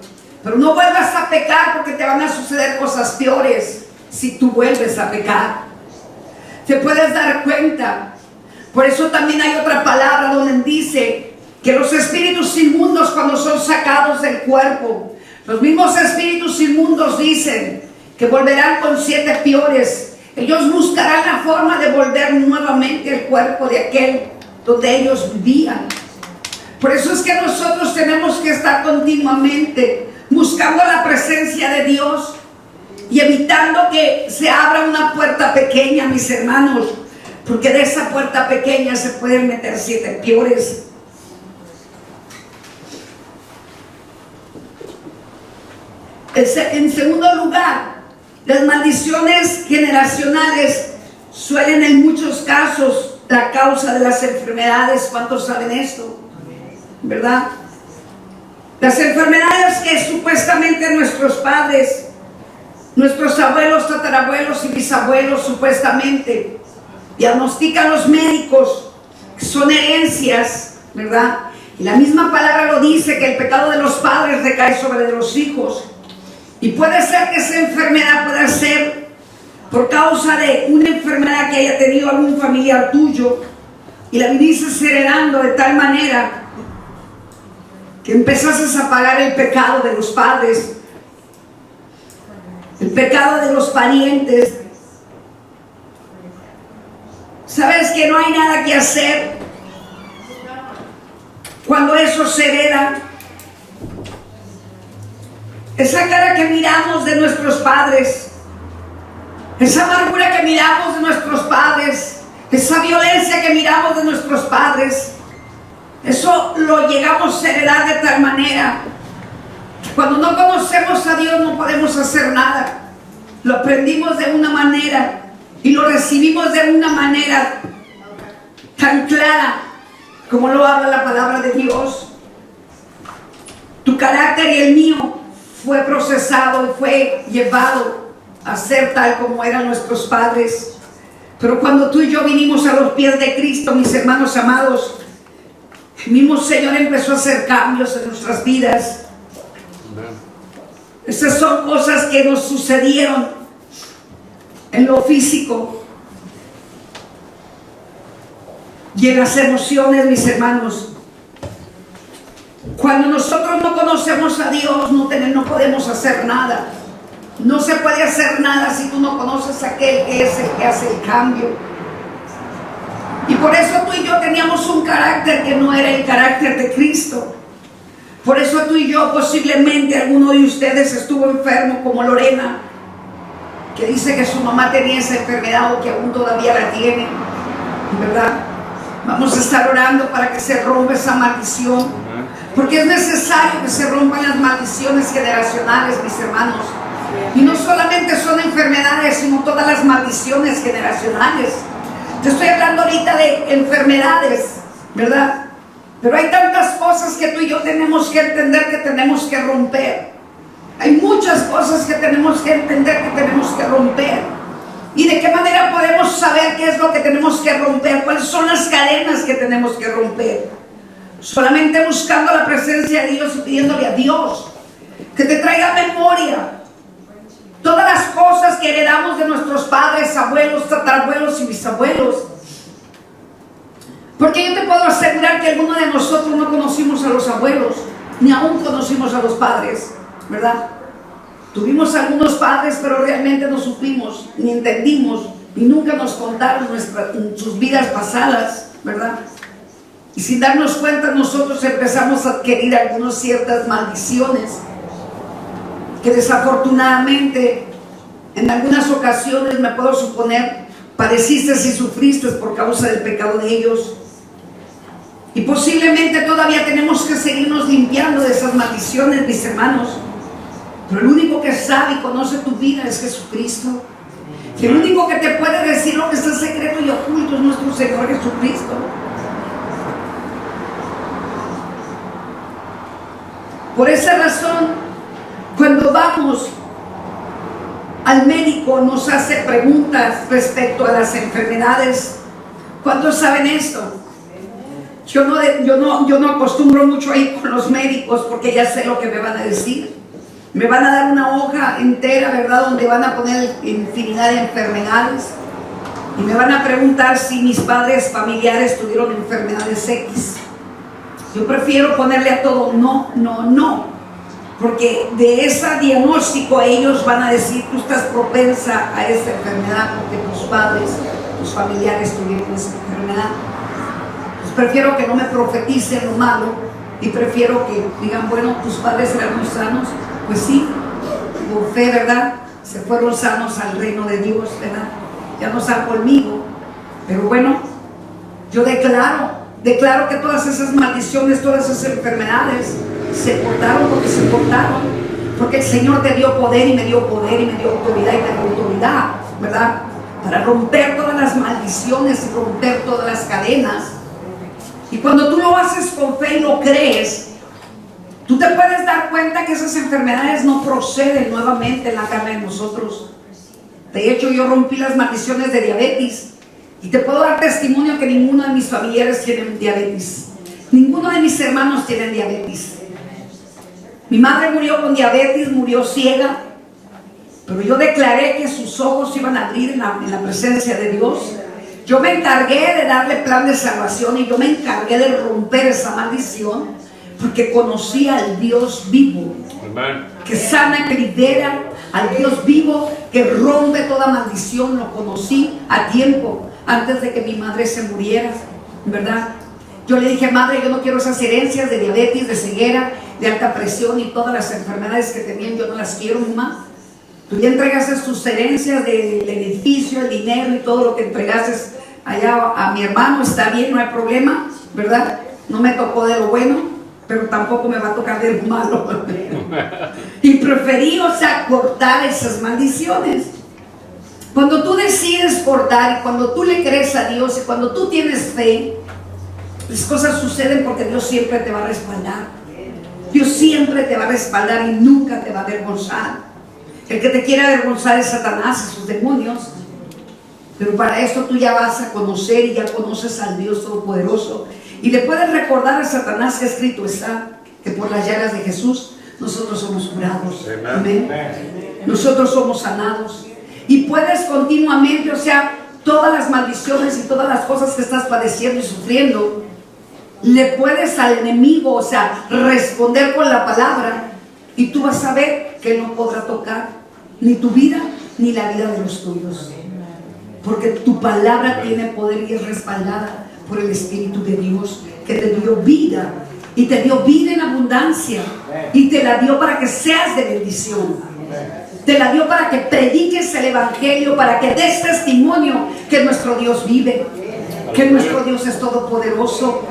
pero no vuelvas a pecar porque te van a suceder cosas peores si tú vuelves a pecar. Te puedes dar cuenta. Por eso también hay otra palabra donde dice que los espíritus inmundos, cuando son sacados del cuerpo, los mismos espíritus inmundos dicen que volverán con 7 peores. Ellos buscarán la forma de volver nuevamente el cuerpo de aquel donde ellos vivían. Por eso es que nosotros tenemos que estar continuamente buscando la presencia de Dios y evitando que se abra una puerta pequeña, mis hermanos, porque de esa puerta pequeña se pueden meter 7 peores. En segundo lugar, las maldiciones generacionales suelen en muchos casos la causa de las enfermedades. ¿Cuántos saben esto? ¿Verdad? Las enfermedades que supuestamente nuestros padres, nuestros abuelos, tatarabuelos y bisabuelos supuestamente diagnostican los médicos, que son herencias, ¿verdad? Y la misma palabra lo dice, que el pecado de los padres recae sobre los hijos. Y puede ser que esa enfermedad pueda ser por causa de una enfermedad que haya tenido algún familiar tuyo y la viniste heredando de tal manera que empezaste a pagar el pecado de los padres, el pecado de los parientes. ¿Sabes que no hay nada que hacer cuando eso se hereda? Esa cara que miramos de nuestros padres, esa amargura que miramos de nuestros padres, esa violencia que miramos de nuestros padres, eso lo llegamos a heredar de tal manera que cuando no conocemos a Dios no podemos hacer nada. Lo aprendimos de una manera y lo recibimos de una manera tan clara como lo habla la palabra de Dios. Tu carácter y el mío fue procesado y fue llevado a ser tal como eran nuestros padres. Pero cuando tú y yo vinimos a los pies de Cristo, mis hermanos amados, el mismo Señor empezó a hacer cambios en nuestras vidas. Esas son cosas que nos sucedieron en lo físico y en las emociones, mis hermanos. Cuando nosotros no conocemos a Dios, no podemos hacer nada. No se puede hacer nada si tú no conoces a aquel que es el que hace el cambio. Y por eso tú y yo teníamos un carácter que no era el carácter de Cristo. Por eso tú y yo, posiblemente alguno de ustedes estuvo enfermo como Lorena, que dice que su mamá tenía esa enfermedad o que aún todavía la tiene, ¿verdad? Vamos a estar orando para que se rompa esa maldición, porque es necesario que se rompan las maldiciones generacionales, mis hermanos. Y no solamente son enfermedades, sino todas las maldiciones generacionales. Te estoy hablando ahorita de enfermedades, ¿verdad? Pero hay tantas cosas que tú y yo tenemos que entender que tenemos que romper. Hay muchas cosas que tenemos que entender que tenemos que romper. ¿Y de qué manera podemos saber qué es lo que tenemos que romper? ¿Cuáles son las cadenas que tenemos que romper? Solamente buscando la presencia de Dios y pidiéndole a Dios que te traiga memoria todas las cosas que heredamos de nuestros padres, abuelos, tatarabuelos y bisabuelos. Porque yo te puedo asegurar que alguno de nosotros no conocimos a los abuelos, ni aún conocimos a los padres, ¿verdad? Tuvimos algunos padres, pero realmente no supimos, ni entendimos, y nunca nos contaron sus vidas pasadas, ¿verdad? Y sin darnos cuenta, nosotros empezamos a adquirir algunas ciertas maldiciones que desafortunadamente en algunas ocasiones, me puedo suponer, padeciste y sufriste por causa del pecado de ellos. Y posiblemente todavía tenemos que seguirnos limpiando de esas maldiciones, mis hermanos. Pero el único que sabe y conoce tu vida es Jesucristo. Y el único que te puede decir lo que está secreto y oculto es nuestro Señor Jesucristo. Por esa razón, cuando vamos al médico, nos hace preguntas respecto a las enfermedades. ¿Cuántos saben esto? Yo no acostumbro mucho a ir con los médicos porque ya sé lo que me van a decir. Me van a dar una hoja entera, ¿verdad?, donde van a poner infinidad de enfermedades. Y me van a preguntar si mis padres familiares tuvieron enfermedades X. Yo prefiero ponerle a todo no. Porque de ese diagnóstico ellos van a decir: tú estás propensa a esa enfermedad porque tus padres, tus familiares tuvieron esa enfermedad. Pues prefiero que no me profeticen lo malo y prefiero que digan: bueno, tus padres eran muy sanos. Pues sí, por fe, ¿verdad? Se fueron sanos al reino de Dios, ¿verdad? Ya no están conmigo. Pero bueno, yo declaro que todas esas maldiciones, todas esas enfermedades se cortaron porque se cortaron. Porque el Señor te dio poder y me dio poder y me dio autoridad y me dio autoridad, ¿verdad? Para romper todas las maldiciones y romper todas las cadenas. Y cuando tú lo haces con fe y lo crees, tú te puedes dar cuenta que esas enfermedades no proceden nuevamente en la carne de nosotros. De hecho, yo rompí las maldiciones de diabetes y te puedo dar testimonio que ninguno de mis familiares tiene diabetes. Ninguno de mis hermanos tiene diabetes. Mi madre murió con diabetes, murió ciega, pero yo declaré que sus ojos iban a abrir en la presencia de Dios. Yo me encargué de darle plan de salvación y yo me encargué de romper esa maldición, porque conocía al Dios vivo, que sana, que libera, al Dios vivo que rompe toda maldición. Lo conocí a tiempo, antes de que mi madre se muriera, ¿verdad? Yo le dije: madre, yo no quiero esas herencias de diabetes, de ceguera, de alta presión y todas las enfermedades que tenían. Yo no las quiero, mamá. Tú ya entregaste tus herencias del edificio, el dinero y todo lo que entregaste allá a mi hermano. Está bien, no hay problema, ¿verdad? No me tocó de lo bueno, pero tampoco me va a tocar de lo malo. Y preferí, cortar esas maldiciones. Cuando tú decides cortar, y cuando tú le crees a Dios, y cuando tú tienes fe, las cosas suceden porque Dios siempre te va a respaldar. Dios siempre te va a respaldar y nunca te va a avergonzar. El que te quiere avergonzar es Satanás y sus demonios. Pero para esto tú ya vas a conocer y ya conoces al Dios Todopoderoso. Y le puedes recordar a Satanás que escrito está, que por las llagas de Jesús nosotros somos curados. Amén. Nosotros somos sanados. Y puedes continuamente, todas las maldiciones y todas las cosas que estás padeciendo y sufriendo, le puedes al enemigo, responder con la palabra, y tú vas a ver que no podrá tocar ni tu vida ni la vida de los tuyos, porque tu palabra tiene poder y es respaldada por el Espíritu de Dios, que te dio vida, y te dio vida en abundancia, y te la dio para que seas de bendición. Te la dio para que prediques el Evangelio, para que des testimonio que nuestro Dios vive, que nuestro Dios es todopoderoso,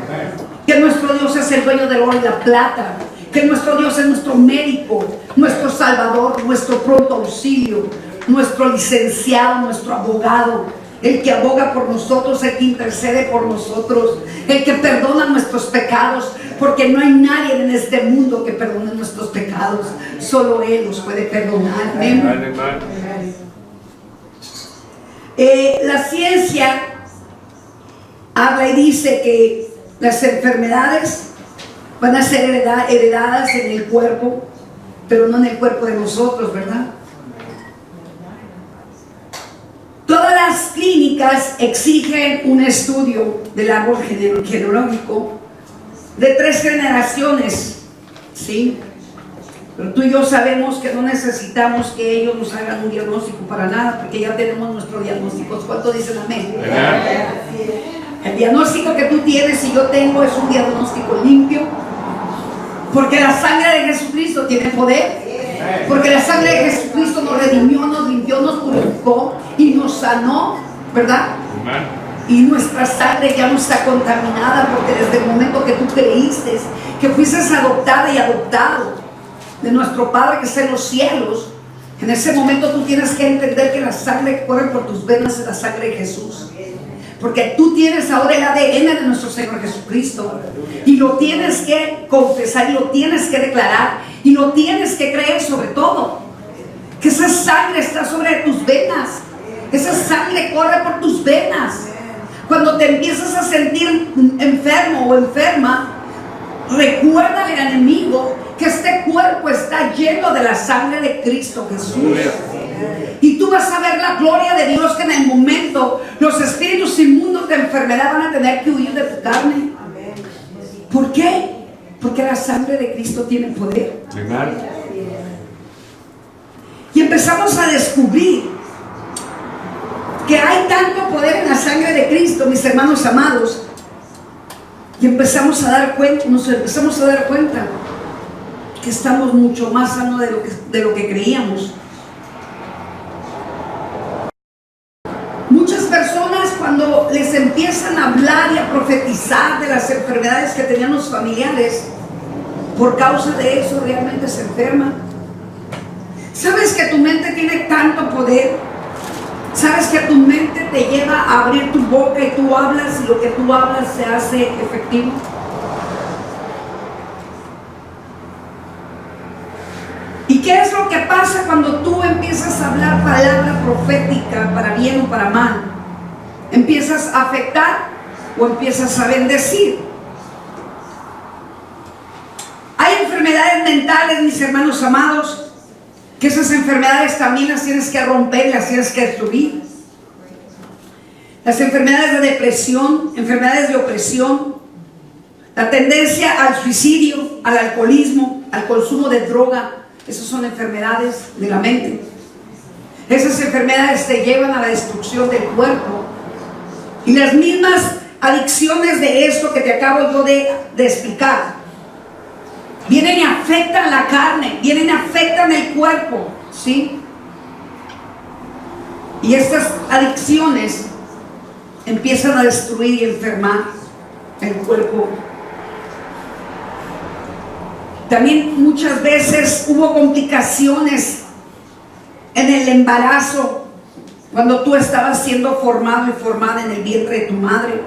que nuestro Dios es el dueño del oro y la plata, que nuestro Dios es nuestro médico, nuestro salvador, nuestro pronto auxilio, nuestro licenciado, nuestro abogado, el que aboga por nosotros, el que intercede por nosotros, el que perdona nuestros pecados, porque no hay nadie en este mundo que perdone nuestros pecados, solo Él los puede perdonar. Amén. La ciencia habla y dice que las enfermedades van a ser heredadas en el cuerpo, pero no en el cuerpo de nosotros, ¿verdad? Todas las clínicas exigen un estudio del árbol genealógico de 3 generaciones, ¿sí? Pero tú y yo sabemos que no necesitamos que ellos nos hagan un diagnóstico para nada, porque ya tenemos nuestros diagnósticos. ¿Cuánto dicen amén? El diagnóstico que tú tienes y yo tengo es un diagnóstico limpio, porque la sangre de Jesucristo tiene poder, porque la sangre sangre de Jesucristo nos redimió, nos limpió, nos purificó y nos sanó, ¿verdad? Amen. Y nuestra sangre ya no está contaminada, porque desde el momento que tú creíste, que fuiste adoptada y adoptado de nuestro Padre que está en los cielos, en ese momento tú tienes que entender que la sangre que corre por tus venas es la sangre de Jesús. Porque tú tienes ahora el ADN de nuestro Señor Jesucristo. Y lo tienes que confesar, y lo tienes que declarar, y lo tienes que creer sobre todo. Que esa sangre está sobre tus venas. Esa sangre corre por tus venas. Cuando te empiezas a sentir enfermo o enferma, recuérdale al enemigo que este cuerpo está lleno de la sangre de Cristo Jesús. Y tú vas a ver la gloria de Dios, que en el momento los espíritus inmundos de enfermedad van a tener que huir de tu carne. ¿Por qué? Porque la sangre de Cristo tiene poder. Amen. Y empezamos a descubrir que hay tanto poder en la sangre de Cristo, mis hermanos amados. Y empezamos a dar cuenta, nos empezamos a dar cuenta que estamos mucho más sanos de lo que creíamos. Muchas personas, cuando les empiezan a hablar y a profetizar de las enfermedades que tenían los familiares, por causa de eso realmente se enferman. ¿Sabes que tu mente tiene tanto poder? ¿Sabes que tu mente te lleva a abrir tu boca y tú hablas, y lo que tú hablas se hace efectivo? ¿Y qué es lo que pasa cuando tú empiezas a hablar palabra profética, para bien o para mal? ¿Empiezas a afectar o empiezas a bendecir? Hay enfermedades mentales, mis hermanos amados, que esas enfermedades también las tienes que romper, las tienes que destruir. Las enfermedades de depresión, enfermedades de opresión, la tendencia al suicidio, al alcoholismo, al consumo de droga, esas son enfermedades de la mente. Esas enfermedades te llevan a la destrucción del cuerpo. Y las mismas adicciones de esto que te acabo yo de explicar, vienen y afectan la carne, vienen y afectan el cuerpo, ¿sí? Y estas adicciones empiezan a destruir y enfermar el cuerpo. También muchas veces hubo complicaciones en el embarazo, cuando tú estabas siendo formado y formada en el vientre de tu madre.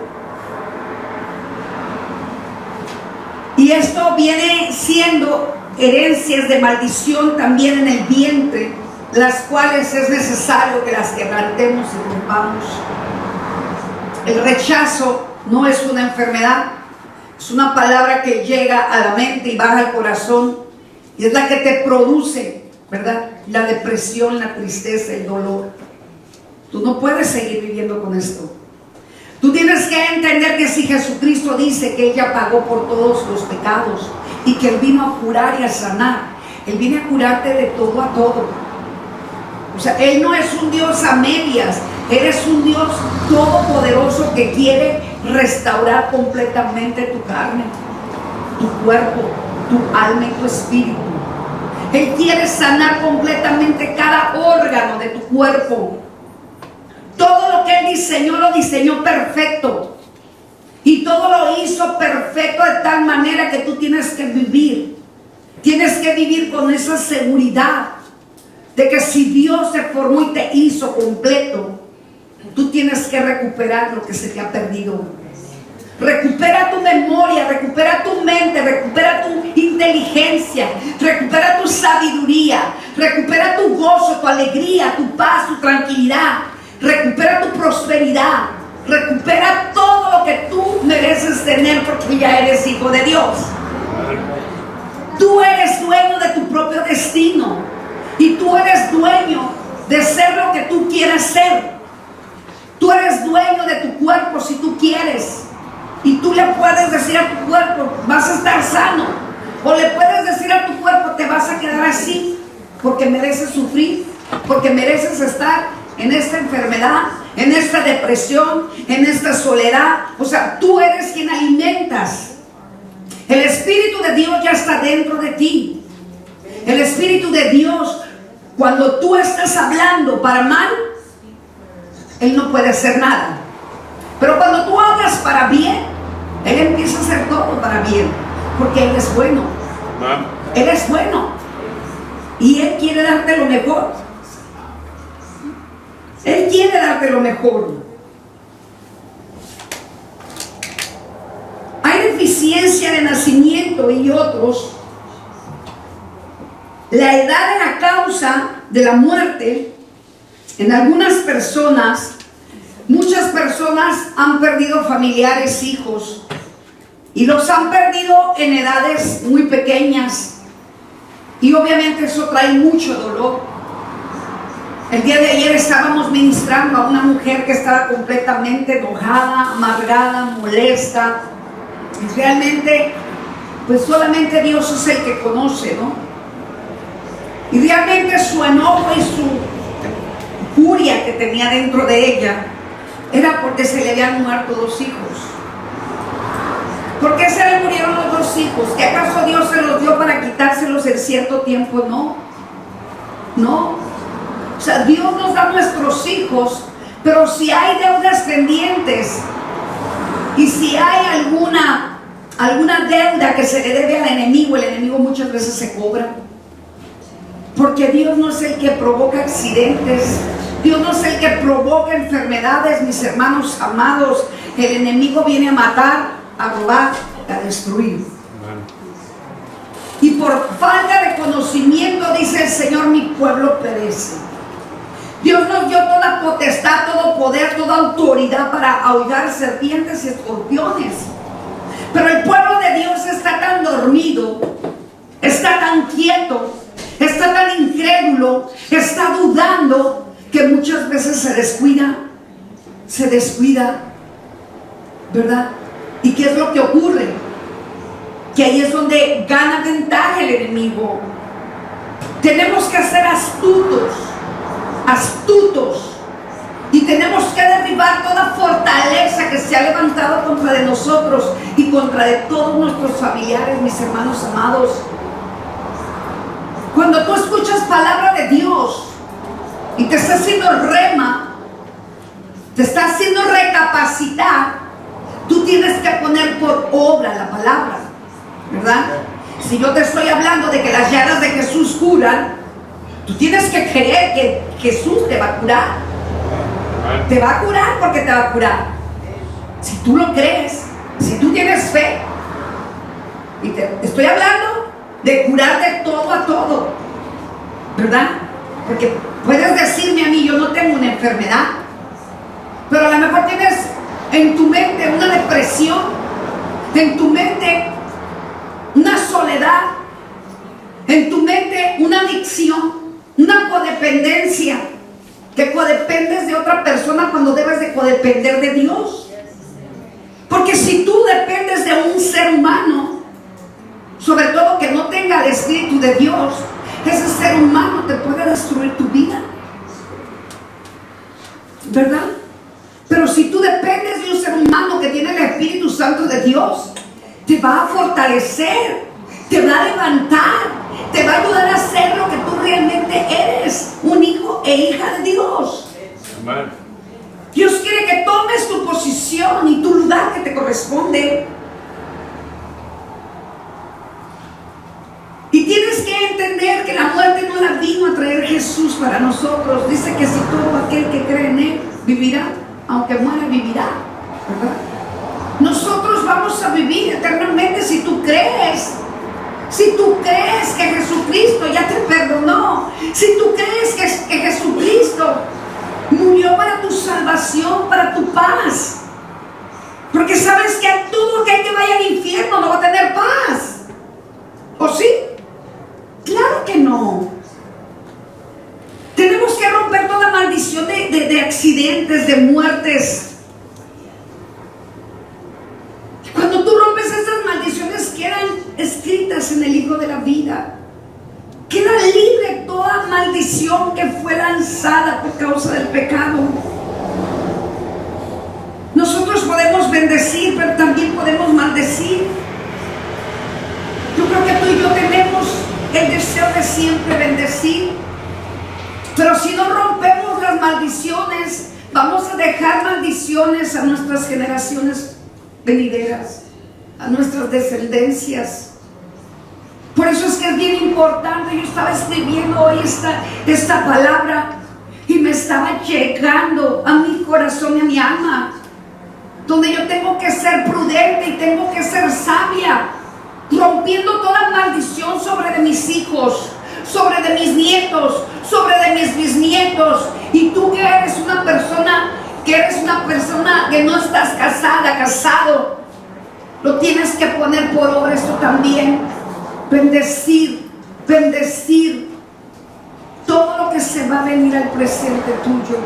Y esto viene siendo herencias de maldición también en el vientre, las cuales es necesario que las quebrantemos y rompamos. El rechazo no es una enfermedad, es una palabra que llega a la mente y baja al corazón, y es la que te produce, ¿verdad?, la depresión, la tristeza, el dolor. Tú no puedes seguir viviendo con esto. Tú tienes que entender que si Jesucristo dice que Él ya pagó por todos los pecados y que Él vino a curar y a sanar, Él viene a curarte de todo a todo. O sea, Él no es un Dios a medias, Él es un Dios todopoderoso que quiere restaurar completamente tu carne, tu cuerpo, tu alma y tu espíritu. Él quiere sanar completamente cada órgano de tu cuerpo. Todo lo que Él diseñó, lo diseñó perfecto. Y todo lo hizo perfecto de tal manera que tú tienes que vivir. Tienes que vivir con esa seguridad de que si Dios te formó y te hizo completo, tú tienes que recuperar lo que se te ha perdido. Recupera tu memoria, recupera tu mente, recupera tu inteligencia, recupera tu sabiduría, recupera tu gozo, tu alegría, tu paz, tu tranquilidad. Recupera tu prosperidad, recupera todo lo que tú mereces tener, porque ya eres hijo de Dios. Tú eres dueño de tu propio destino y tú eres dueño de ser lo que tú quieras ser. Tú eres dueño de tu cuerpo si tú quieres, y tú le puedes decir a tu cuerpo, vas a estar sano, o le puedes decir a tu cuerpo, te vas a quedar así porque mereces sufrir, porque mereces estar en esta enfermedad, en esta depresión, en esta soledad. O sea, tú eres quien alimentas. El Espíritu de Dios ya está dentro de ti. El Espíritu de Dios Cuando tú estás hablando para mal, Él no puede hacer nada. Pero cuando tú hablas para bien, Él empieza a hacer todo para bien, porque Él es bueno. Él es bueno. Y Él quiere darte lo mejor. Él quiere darte lo mejor. Hay deficiencia de nacimiento y otros. La edad es la causa de la muerte en algunas personas. Muchas personas han perdido familiares, hijos, y los han perdido en edades muy pequeñas. Y obviamente eso trae mucho dolor. El día de ayer estábamos ministrando a una mujer que estaba completamente enojada, amargada, molesta. Y realmente, pues solamente Dios es el que conoce, ¿no? Y realmente su enojo y su furia que tenía dentro de ella era porque se le habían muerto 2 hijos. ¿Por qué se le murieron los 2 hijos? ¿Que acaso Dios se los dio para quitárselos en cierto tiempo? No. No. O sea, Dios nos da nuestros hijos, pero si hay deudas pendientes y si hay alguna deuda que se le debe al enemigo, el enemigo muchas veces se cobra. Porque Dios no es el que provoca accidentes, Dios no es el que provoca enfermedades, mis hermanos amados. El enemigo viene a matar, a robar, a destruir. Y por falta de conocimiento, dice el Señor, mi pueblo perece. Dios nos dio toda potestad, todo poder, toda autoridad para aullar serpientes y escorpiones. Pero el pueblo de Dios está tan dormido, está tan quieto, está tan incrédulo, está dudando, que muchas veces se descuida, ¿verdad? ¿Y qué es lo que ocurre? Que ahí es donde gana ventaja el enemigo. Tenemos que ser astutos, y tenemos que derribar toda fortaleza que se ha levantado contra de nosotros y contra de todos nuestros familiares, mis hermanos amados. Cuando tú escuchas palabra de Dios y te está haciendo rema, te está haciendo recapacitar, tú tienes que poner por obra la palabra, ¿verdad? Si yo te estoy hablando de que las llagas de Jesús curan, tú tienes que creer que Jesús te va a curar. Te va a curar porque te va a curar. Si tú lo crees, si tú tienes fe. Y te estoy hablando de curar de todo a todo, ¿verdad? Porque puedes decirme a mí, yo no tengo una enfermedad, pero a lo mejor tienes en tu mente una depresión, en tu mente una soledad, en tu mente una adicción, una codependencia, que codependes de otra persona cuando debes de codepender de Dios. Porque si tú dependes de un ser humano, sobre todo que no tenga el Espíritu de Dios, ese ser humano te puede destruir tu vida, ¿verdad? Pero si tú dependes de un ser humano que tiene el Espíritu Santo de Dios, te va a fortalecer, te va a levantar, te va a ayudar a ser lo que tú realmente eres, un hijo e hija de Dios. Amén. Dios quiere que tomes tu posición y tu lugar que te corresponde. Y tienes que entender que la muerte no la vino a traer Jesús para nosotros. Dice que si todo aquel que cree en Él vivirá, aunque muera vivirá, ¿verdad? Nosotros vamos a vivir eternamente si tú crees. Si tú crees que Jesucristo ya te perdonó, si tú crees que Jesucristo murió para tu salvación, para tu paz, porque sabes que a todo aquel que vaya al infierno no va a tener paz, ¿o sí? Claro que no. Tenemos que romper toda maldición de accidentes, de muertes. Cuando tú rompes estas maldiciones, quedan escritas en el libro de la vida. Queda libre toda maldición que fue lanzada por causa del pecado. Nosotros podemos bendecir, pero también podemos maldecir. Yo creo que tú y yo tenemos el deseo de siempre bendecir. Pero si no rompemos las maldiciones, vamos a dejar maldiciones a nuestras generaciones venideras, a nuestras descendencias. Por eso es que es bien importante. Yo estaba escribiendo hoy esta palabra y me estaba llegando a mi corazón y a mi alma, donde yo tengo que ser prudente y tengo que ser sabia, rompiendo toda maldición sobre de mis hijos, sobre de mis nietos, sobre de mis bisnietos. Y tú que eres una persona que no estás casada, casado, lo tienes que poner por obra esto también. Bendecir todo lo que se va a venir al presente tuyo,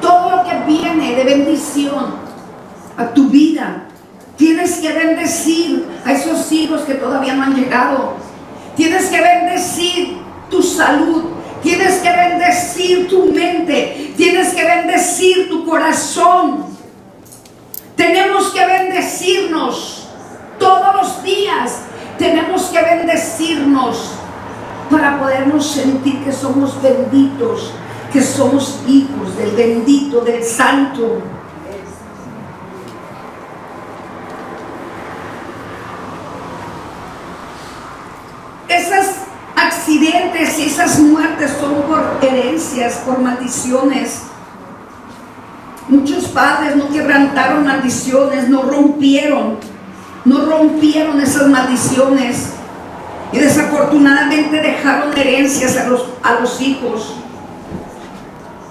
todo lo que viene de bendición a tu vida. Tienes que bendecir a esos hijos que todavía no han llegado. Tienes que bendecir tu salud. Tienes que bendecir tu mente. Tienes que bendecir tu corazón. Tenemos que bendecirnos todos los días. Tenemos que bendecirnos para podernos sentir que somos benditos, que somos hijos del bendito, del santo. Esos accidentes y esas muertes son por herencias, por maldiciones. Muchos padres no quebrantaron maldiciones, no rompieron esas maldiciones, y desafortunadamente dejaron herencias a los hijos.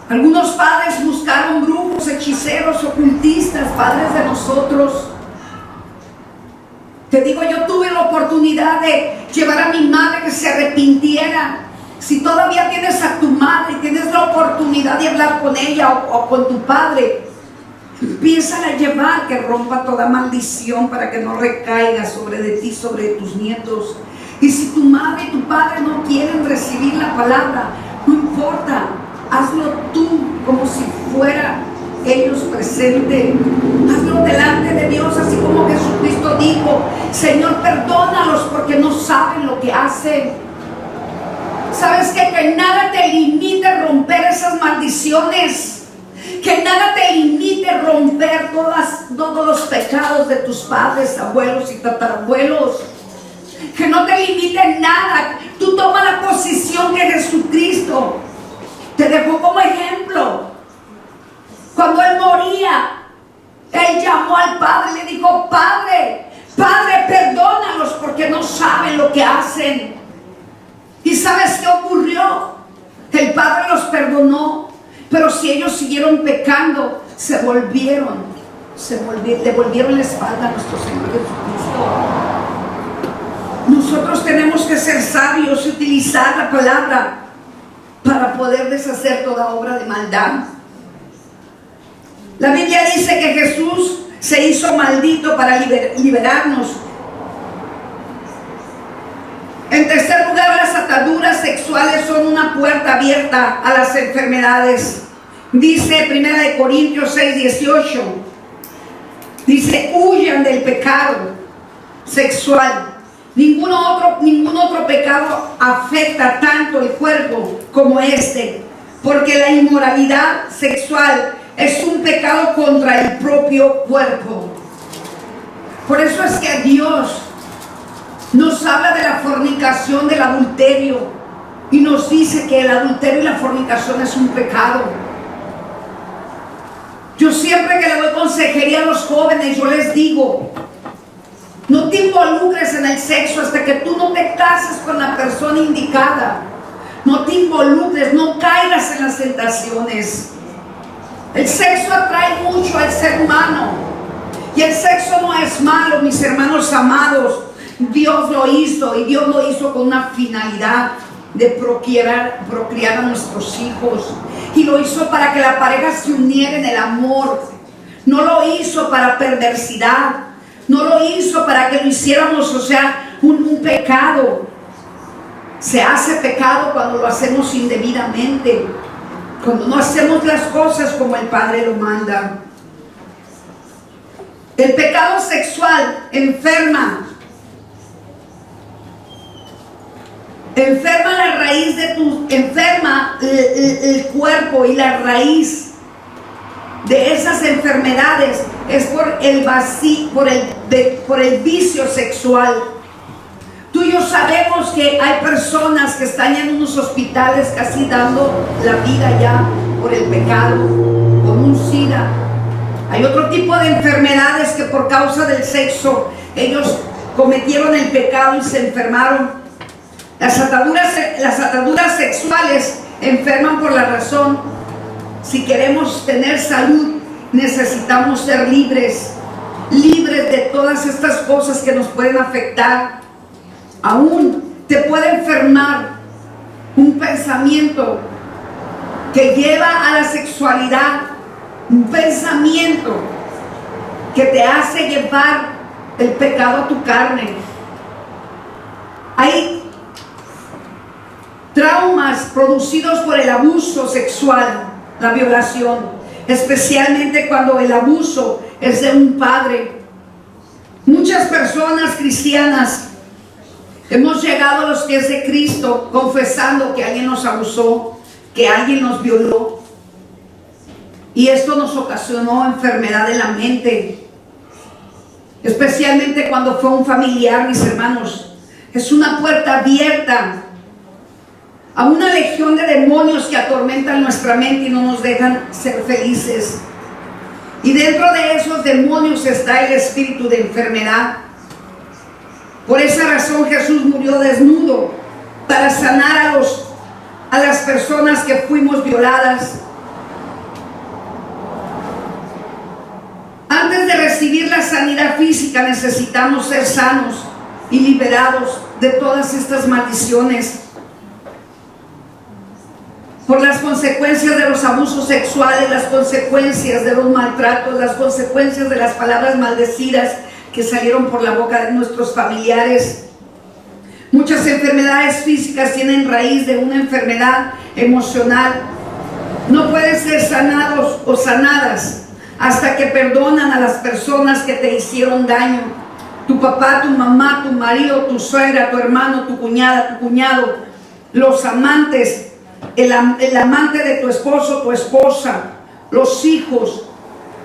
Algunos padres buscaron brujos, hechiceros, ocultistas, padres de nosotros. Te digo, yo tuve la oportunidad de llevar a mi madre que se arrepintiera. Si todavía tienes a tu madre y tienes la oportunidad de hablar con ella o con tu padre, empieza a llevar, que rompa toda maldición para que no recaiga sobre de ti, sobre tus nietos. Y si tu madre y tu padre no quieren recibir la palabra, no importa, hazlo tú como si fuera ellos presentes. Hazlo delante de Dios, así como Jesucristo dijo: Señor, perdónalos porque no saben lo que hacen. ¿Sabes qué? Que nada te limite a romper esas maldiciones. Que nada te limite a romper todos los pecados de tus padres, abuelos y tatarabuelos. Que no te limite nada. Tú toma la posición que Jesucristo te dejó como ejemplo. Cuando Él moría, Él llamó al Padre y le dijo: Padre, perdónalos porque no saben lo que hacen. ¿Y sabes qué ocurrió? El Padre los perdonó, pero si ellos siguieron pecando, le volvieron la espalda a nuestro Señor Jesucristo. Nosotros tenemos que ser sabios y utilizar la palabra para poder deshacer toda obra de maldad. La Biblia dice que Jesús se hizo maldito para liberarnos. En tercer lugar, las ataduras sexuales son una puerta abierta a las enfermedades. Dice 1 Corintios 6:18. Dice: huyan del pecado sexual. Ningún otro pecado afecta tanto el cuerpo como este, porque la inmoralidad sexual es un pecado contra el propio cuerpo. Por eso es que Dios nos habla de la fornicación, del adulterio, y nos dice que el adulterio y la fornicación es un pecado. Yo siempre que le doy consejería a los jóvenes, yo les digo: no te involucres en el sexo hasta que tú no te cases con la persona indicada. No te involucres, no caigas en las tentaciones. El sexo atrae mucho al ser humano, y el sexo no es malo, mis hermanos amados. Dios lo hizo, y Dios lo hizo con una finalidad de procrear a nuestros hijos, y lo hizo para que la pareja se uniera en el amor. No lo hizo para perversidad, no lo hizo para que lo hiciéramos, un pecado. Se hace pecado cuando lo hacemos indebidamente, cuando no hacemos las cosas como el Padre lo manda. El pecado sexual enferma y la raíz de esas enfermedades es por el vacío, por el vicio sexual. Tú y yo sabemos que hay personas que están en unos hospitales casi dando la vida ya por el pecado, con un SIDA. Hay otro tipo de enfermedades que por causa del sexo ellos cometieron el pecado y se enfermaron. Las ataduras sexuales enferman por la razón. Si queremos tener salud, necesitamos ser libres de todas estas cosas que nos pueden afectar. Aún te puede enfermar un pensamiento que lleva a la sexualidad, un pensamiento que te hace llevar el pecado a tu carne. Hay traumas producidos por el abuso sexual, la violación, especialmente cuando el abuso es de un padre. Muchas personas cristianas hemos llegado a los pies de Cristo confesando que alguien nos abusó, que alguien nos violó, y esto nos ocasionó enfermedad de la mente, especialmente cuando fue un familiar, mis hermanos. Es una puerta abierta a una legión de demonios que atormentan nuestra mente y no nos dejan ser felices. Y dentro de esos demonios está el espíritu de enfermedad. Por esa razón Jesús murió desnudo, para sanar a las personas que fuimos violadas. Antes de recibir la sanidad física necesitamos ser sanos y liberados de todas estas maldiciones. Por las consecuencias de los abusos sexuales, las consecuencias de los maltratos, las consecuencias de las palabras maldecidas que salieron por la boca de nuestros familiares. Muchas enfermedades físicas tienen raíz de una enfermedad emocional. No pueden ser sanados o sanadas hasta que perdonan a las personas que te hicieron daño. Tu papá, tu mamá, tu marido, tu suegra, tu hermano, tu cuñada, tu cuñado, los amantes, el amante de tu esposo, tu esposa, los hijos,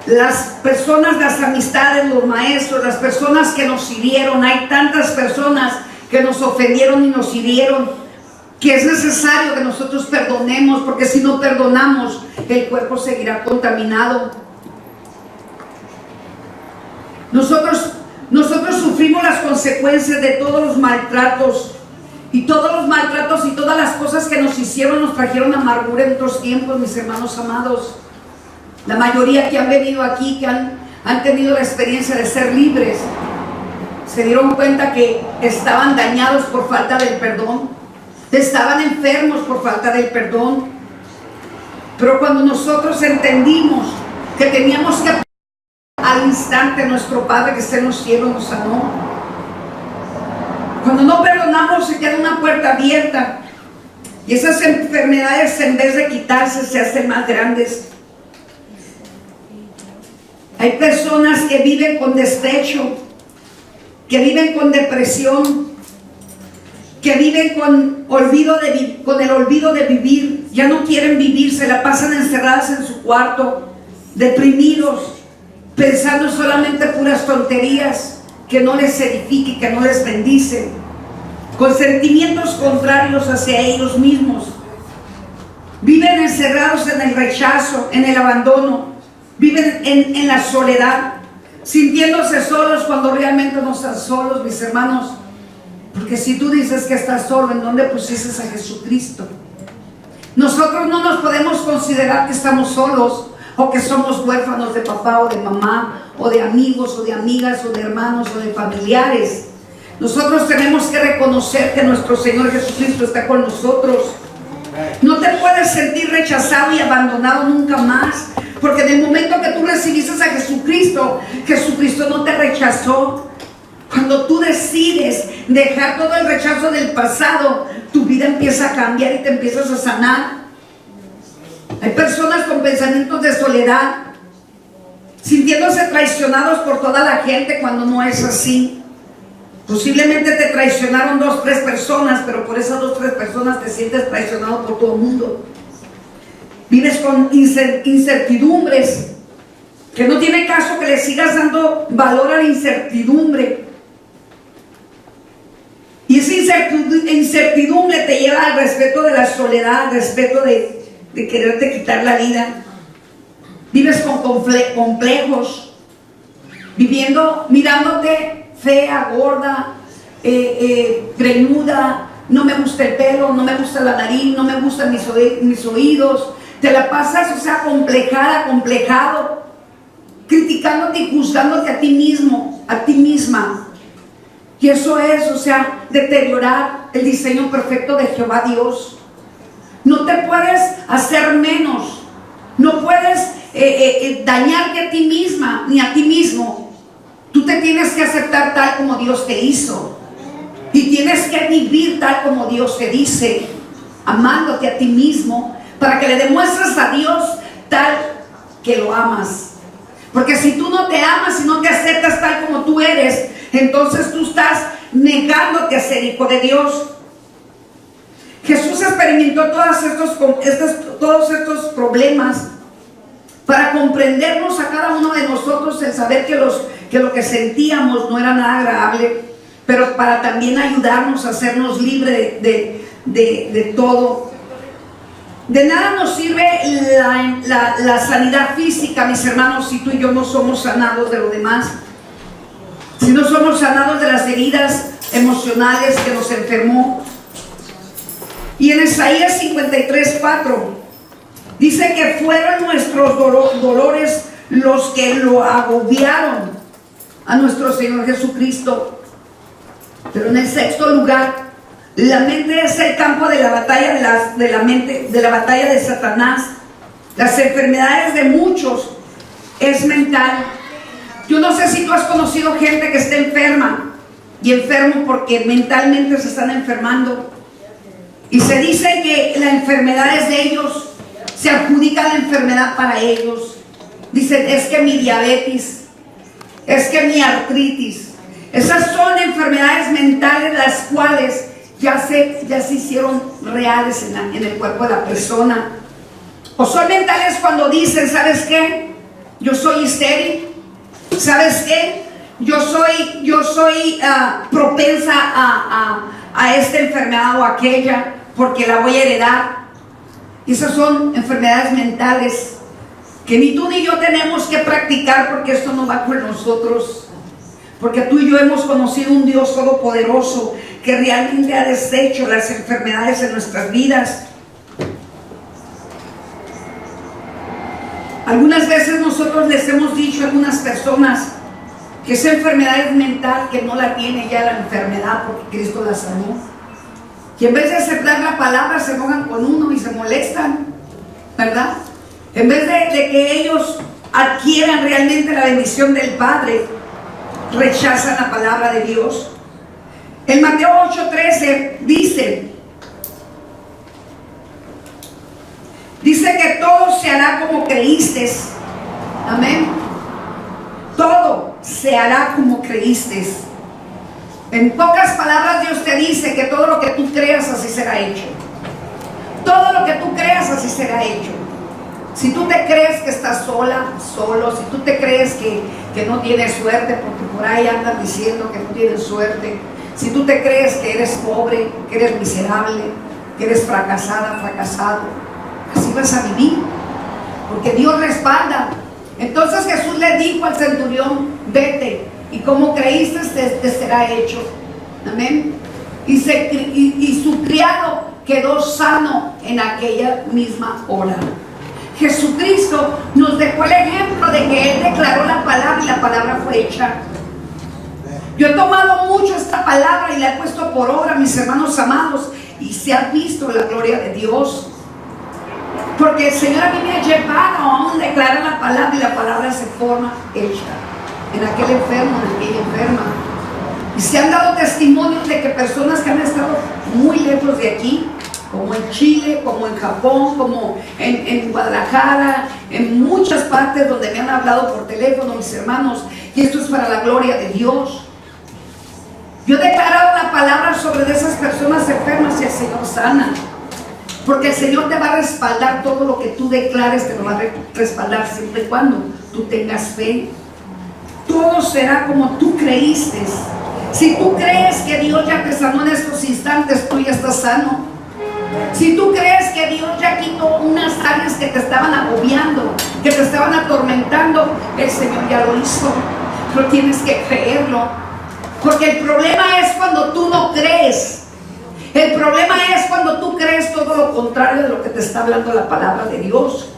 las personas, las amistades, los maestros, las personas que nos hirieron. Hay tantas personas que nos ofendieron y nos hirieron, que es necesario que nosotros perdonemos, porque si no perdonamos, el cuerpo seguirá contaminado. Nosotros sufrimos las consecuencias de todos los maltratos, y todos los maltratos y todas las cosas que nos hicieron nos trajeron amargura en otros tiempos, mis hermanos amados. La mayoría que han venido aquí, que han tenido la experiencia de ser libres, se dieron cuenta que estaban dañados por falta del perdón, estaban enfermos por falta del perdón. Pero cuando nosotros entendimos que teníamos que al instante, nuestro Padre que está en los cielos nos sanó. Cuando no perdonamos, se queda una puerta abierta, y esas enfermedades, en vez de quitarse, se hacen más grandes. Hay personas que viven con despecho, que viven con depresión, que viven con el olvido de vivir. Ya no quieren vivir, se la pasan encerradas en su cuarto, deprimidos, pensando solamente puras tonterías que no les edifiquen, que no les bendicen, con sentimientos contrarios hacia ellos mismos. Viven encerrados en el rechazo, en el abandono, viven en la soledad, sintiéndose solos cuando realmente no están solos, mis hermanos. Porque si tú dices que estás solo, ¿en dónde pusiste a Jesucristo? Nosotros no nos podemos considerar que estamos solos, o que somos huérfanos de papá o de mamá, o de amigos o de amigas, o de hermanos o de familiares. Nosotros tenemos que reconocer que nuestro Señor Jesucristo está con nosotros. No te puedes sentir rechazado y abandonado nunca más, porque en el momento que tú recibiste a Jesucristo, Jesucristo no te rechazó. Cuando tú decides dejar todo el rechazo del pasado, tu vida empieza a cambiar y te empiezas a sanar. Hay personas con pensamientos de soledad, sintiéndose traicionados por toda la gente, cuando no es así. Posiblemente te traicionaron 2 o 3 personas, pero por esas 2 o 3 personas te sientes traicionado por todo el mundo. Vives con incertidumbres, que no tiene caso que le sigas dando valor a la incertidumbre. Y esa incertidumbre te lleva al respeto de la soledad, al respeto de quererte quitar la vida. Vives con complejos, viviendo, mirándote fea, gorda, greñuda. No me gusta el pelo, no me gusta la nariz, no me gustan mis oídos. Te la pasas, o sea, complejada, complejado, criticándote y juzgándote a ti mismo, a ti misma. Y eso es, o sea, deteriorar el diseño perfecto de Jehová Dios. No te puedes hacer menos, no puedes dañarte a ti misma ni a ti mismo. Tú te tienes que aceptar tal como Dios te hizo, y tienes que vivir tal como Dios te dice, amándote a ti mismo, para que le demuestres a Dios tal que lo amas. Porque si tú no te amas y no te aceptas tal como tú eres, entonces tú estás negándote a ser hijo de Dios. Jesús experimentó todos estos problemas para comprendernos a cada uno de nosotros, el saber que lo que sentíamos no era nada agradable, pero para también ayudarnos a hacernos libres de todo. De nada nos sirve la sanidad física, mis hermanos, si tú y yo no somos sanados de lo demás. Si no somos sanados de las heridas emocionales que nos enfermó. Y en Isaías 53:4 dice que fueron nuestros dolores los que lo agobiaron a nuestro Señor Jesucristo. Pero en el sexto lugar, la mente es el campo de la batalla de la batalla de Satanás. Las enfermedades de muchos es mental. Yo no sé si tú has conocido gente que está enferma y enfermo porque mentalmente se están enfermando. Y se dice que la enfermedad es de ellos, se adjudica la enfermedad para ellos. Dicen, es que mi diabetes, es que mi artritis. Esas son enfermedades mentales las cuales ya se hicieron reales en el cuerpo de la persona. O son mentales cuando dicen, ¿sabes qué? Yo soy estéril. ¿Sabes qué? Yo soy propensa a esta enfermedad o aquella porque la voy a heredar. Y esas son enfermedades mentales que ni tú ni yo tenemos que practicar, porque esto no va con nosotros. Porque tú y yo hemos conocido un Dios todopoderoso que realmente ha deshecho las enfermedades en nuestras vidas. Algunas veces nosotros les hemos dicho a algunas personas que esa enfermedad es mental, que no la tiene ya la enfermedad porque Cristo la sanó. Y en vez de aceptar la palabra se pongan con uno y se molestan, ¿verdad? En vez de que ellos adquieran realmente la bendición del Padre, rechazan la palabra de Dios. En Mateo 8:13 dice que todo se hará como creísteis. Amén. Todo se hará como creísteis. En pocas palabras, Dios te dice que todo lo que tú creas, así será hecho. Todo lo que tú creas, así será hecho. Si tú te crees que estás sola, solo, si tú te crees que no tienes suerte, porque por ahí andan diciendo que no tienes suerte, si tú te crees que eres pobre, que eres miserable, que eres fracasada, fracasado, así vas a vivir, porque Dios respalda. Entonces Jesús le dijo al centurión, vete, y como creíste te será hecho. Amén. Y su criado quedó sano en aquella misma hora. Jesucristo nos dejó el ejemplo de que Él declaró la palabra y la palabra fue hecha. Yo he tomado mucho esta palabra y la he puesto por obra, mis hermanos amados, y se ha visto la gloria de Dios. Porque el Señor a mí me ha llevado a aún declarar la palabra y la palabra se forma hecha en aquel enfermo, en aquella enferma. Y se han dado testimonios de que personas que han estado muy lejos de aquí, como en Chile, como en Japón, como en Guadalajara, en muchas partes donde me han hablado por teléfono mis hermanos, y esto es para la gloria de Dios. Yo he declarado la palabra sobre esas personas enfermas y el Señor sana. Porque el Señor te va a respaldar todo lo que tú declares, te lo va a respaldar siempre y cuando tú tengas fe. Todo será como tú creíste. Si tú crees que Dios ya te sanó en estos instantes, tú ya estás sano. Si tú crees que Dios ya quitó unas áreas que te estaban agobiando, que te estaban atormentando, el Señor ya lo hizo. Pero tienes que creerlo. Porque el problema es cuando tú no crees. El problema es cuando tú crees todo lo contrario de lo que te está hablando la palabra de Dios.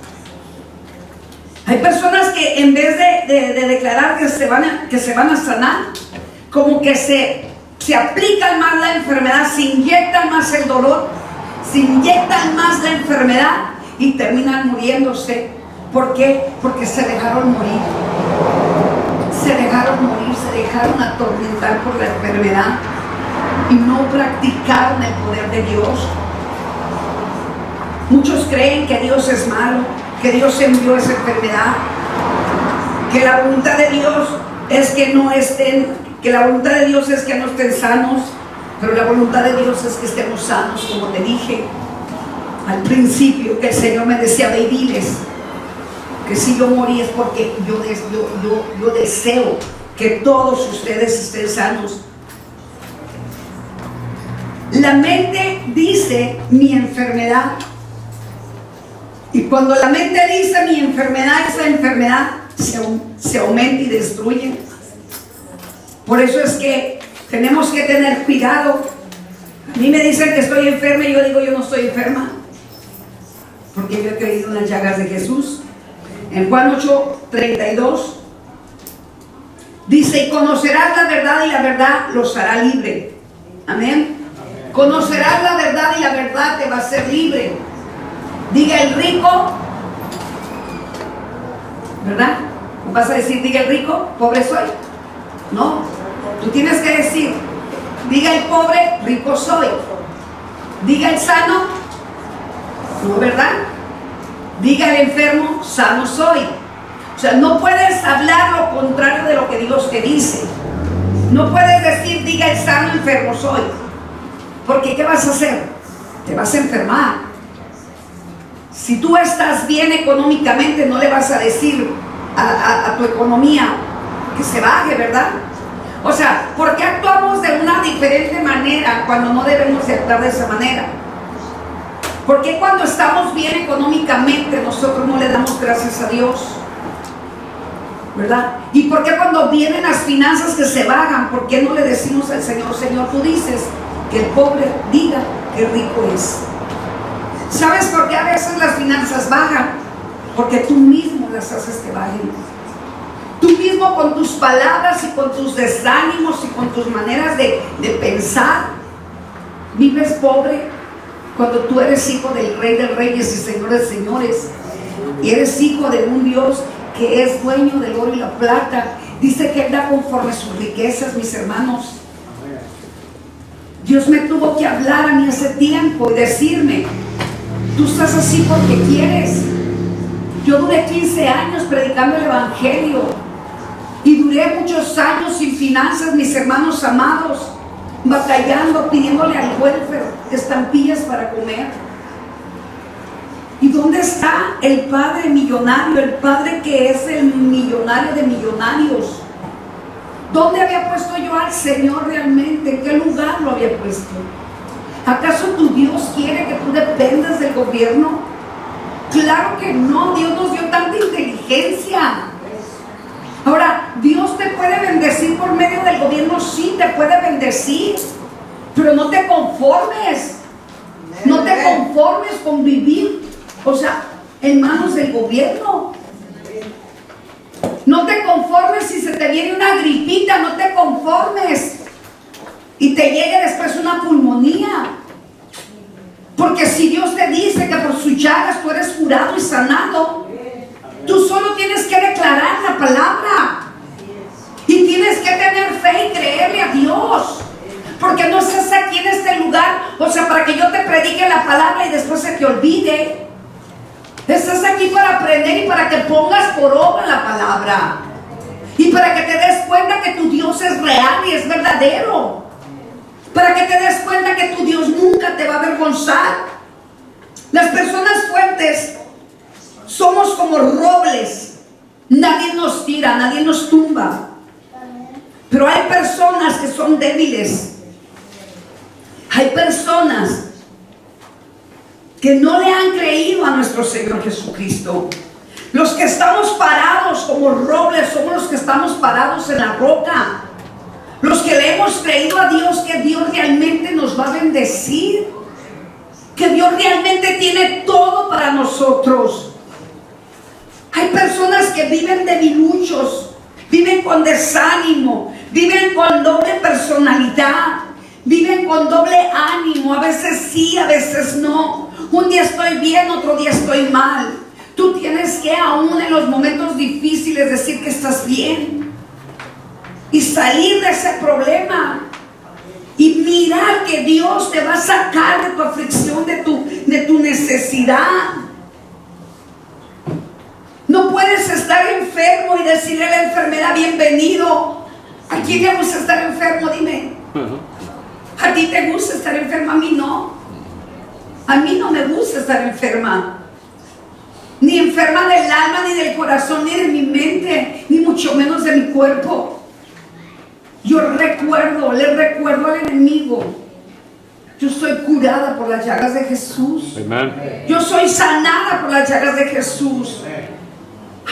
Hay personas que en vez de declarar que se van a sanar, como que se aplican más la enfermedad, se inyectan más el dolor, se inyectan más la enfermedad y terminan muriéndose. ¿Por qué? Porque se dejaron morir. Se dejaron atormentar por la enfermedad y no practicaron el poder de Dios. Muchos creen que Dios es malo, que Dios envió esa enfermedad, que la voluntad de Dios es que no estén, que la voluntad de Dios es que no estén sanos, pero la voluntad de Dios es que estemos sanos, como te dije al principio, que el Señor me decía: ve y diles que si yo morí es porque yo deseo que todos ustedes estén sanos. La mente dice mi enfermedad, y cuando la mente dice mi enfermedad, esa enfermedad se aumenta y destruye. Por eso es que tenemos que tener cuidado. A mí me dicen que estoy enferma y yo digo: yo no estoy enferma, porque yo he creído en las llagas de Jesús. En Juan 8:32 dice: y conocerás la verdad y la verdad los hará libre. Amén. Conocerás la verdad y la verdad te va a hacer libre. Diga el rico, ¿verdad? ¿Vas a decir diga el rico, pobre soy? No, tú tienes que decir: diga el pobre, rico soy. Diga el sano, no, ¿verdad? Diga el enfermo, sano soy. O sea, no puedes hablar lo contrario de lo que Dios te dice. No puedes decir diga el sano, enfermo soy. Porque ¿qué vas a hacer? Te vas a enfermar. Si tú estás bien económicamente, no le vas a decir a tu economía que se baje, ¿verdad? O sea, ¿por qué actuamos de una diferente manera cuando no debemos de actuar de esa manera? ¿Por qué cuando estamos bien económicamente nosotros no le damos gracias a Dios? ¿Verdad? ¿Y por qué cuando vienen las finanzas que se bajan, por qué no le decimos al Señor: Señor, tú dices que el pobre diga que el rico es? ¿Sabes por qué a veces las finanzas bajan? Porque tú mismo las haces que bajen. Tú mismo, con tus palabras y con tus desánimos y con tus maneras de pensar, vives pobre. Cuando tú eres hijo del Rey de Reyes y Señor de Señores, y eres hijo de un Dios que es dueño del oro y la plata, dice que Él da conforme sus riquezas, mis hermanos. Dios me tuvo que hablar a mí hace tiempo y decirme: tú estás así porque quieres. Yo duré 15 años predicando el Evangelio y duré muchos años sin finanzas, mis hermanos amados, batallando, pidiéndole al welfare estampillas para comer. ¿Y dónde está el Padre millonario, el Padre que es el millonario de millonarios? ¿Dónde había puesto yo al Señor realmente? ¿En qué lugar lo había puesto? ¿Acaso tu Dios quiere que tú dependas del gobierno? Claro que no. Dios nos dio tanta inteligencia. Ahora, ¿Dios te puede bendecir por medio del gobierno? Sí, te puede bendecir, pero no te conformes. No te conformes con vivir, o sea, en manos del gobierno. No te conformes si se te viene una gripita, no te conformes y te llegue después una pulmonía. Porque si Dios te dice que por sus llagas tú eres curado y sanado, tú solo tienes que declarar la palabra y tienes que tener fe y creerle a Dios. Porque no estás aquí en este lugar, o sea, para que yo te predique la palabra y después se te olvide. Estás aquí para aprender y para que pongas por obra la palabra. Y para que te des cuenta que tu Dios es real y es verdadero. Para que te des cuenta que tu Dios nunca te va a avergonzar. Las personas fuertes somos como robles. Nadie nos tira, nadie nos tumba. Pero hay personas que son débiles. Hay personas que no le han creído a nuestro Señor Jesucristo. Los que estamos parados como robles somos los que estamos parados en la roca. Los que le hemos creído a Dios, que Dios realmente nos va a bendecir, que Dios realmente tiene todo para nosotros. Hay personas que viven debiluchos, viven con desánimo, viven con doble personalidad, viven con doble ánimo. A veces sí, a veces no. Un día estoy bien, otro día estoy mal. Tú tienes que, aún en los momentos difíciles, decir que estás bien y salir de ese problema y mirar que Dios te va a sacar de tu aflicción, de tu necesidad. No puedes estar enfermo y decirle a la enfermedad: bienvenido. ¿A quién le gusta estar enfermo? Dime. ¿A ti te gusta estar enferma? A mí no. A mí no me gusta estar enferma. Ni enferma del alma, ni del corazón, ni de mi mente, ni mucho menos de mi cuerpo. Yo le recuerdo al enemigo: yo soy curada por las llagas de Jesús. Amen. Yo soy sanada por las llagas de Jesús.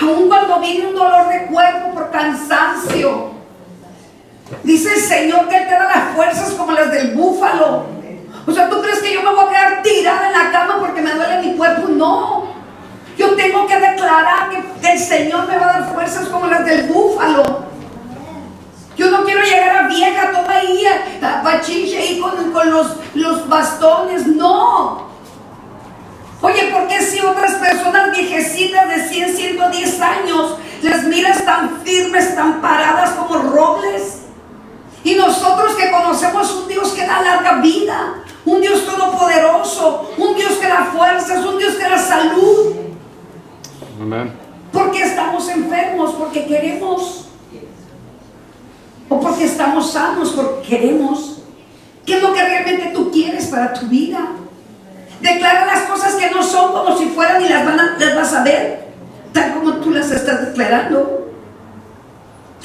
Aun cuando viene un dolor de cuerpo por cansancio, dice el Señor que Él te da las fuerzas como las del búfalo. O sea, ¿tú crees que yo me voy a quedar tirada en la cama porque me duele mi cuerpo? No. Yo tengo que declarar que el Señor me va a dar fuerzas como las del búfalo. Yo no quiero llegar a vieja toda ahí, a pachinche ahí con los bastones. No. Oye, ¿por qué si otras personas viejecitas de 100, 110 años las miras tan firmes, tan paradas como robles? Y nosotros que conocemos un Dios que da larga vida, un Dios todopoderoso, un Dios que da fuerzas, un Dios que da salud. Amen. ¿Por qué estamos enfermos? Porque queremos. O porque estamos sanos, porque queremos. ¿Qué es lo que realmente tú quieres para tu vida? Declara las cosas que no son como si fueran y las vas a ver tal como tú las estás declarando.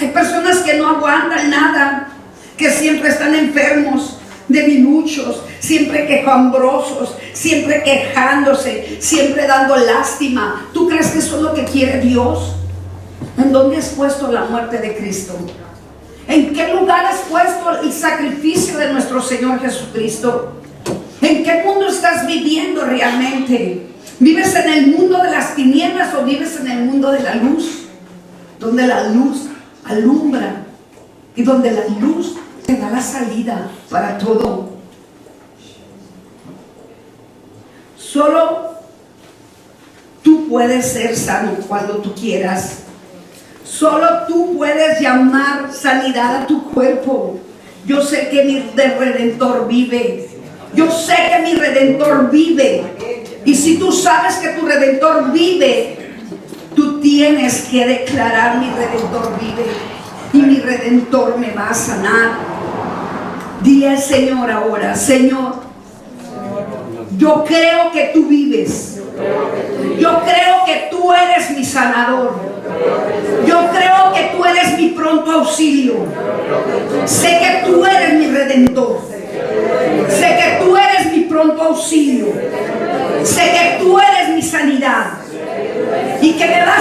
Hay personas que no aguantan nada, que siempre están enfermos, debiluchos, siempre quejambrosos, siempre quejándose, siempre dando lástima. ¿Tú crees que eso es lo que quiere Dios? ¿En dónde has puesto la muerte de Cristo? ¿En qué lugar has puesto el sacrificio de nuestro Señor Jesucristo? ¿En qué mundo estás viviendo realmente? ¿Vives en el mundo de las tinieblas o vives en el mundo de la luz? Donde la luz alumbra y donde la luz te da la salida para todo. Solo tú puedes ser sano cuando tú quieras. Solo tú puedes llamar sanidad a tu cuerpo. Yo sé que mi Redentor vive. Yo sé que mi Redentor vive. Y si tú sabes que tu Redentor vive, tú tienes que declarar: mi Redentor vive y mi Redentor me va a sanar. Dile al Señor ahora: Señor, yo creo que tú vives. Yo creo que tú eres mi sanador. Yo creo que tú eres mi pronto auxilio. Sé que tú eres mi Redentor. Sé que tú eres mi pronto auxilio. Sé que tú eres mi sanidad. Y que me vas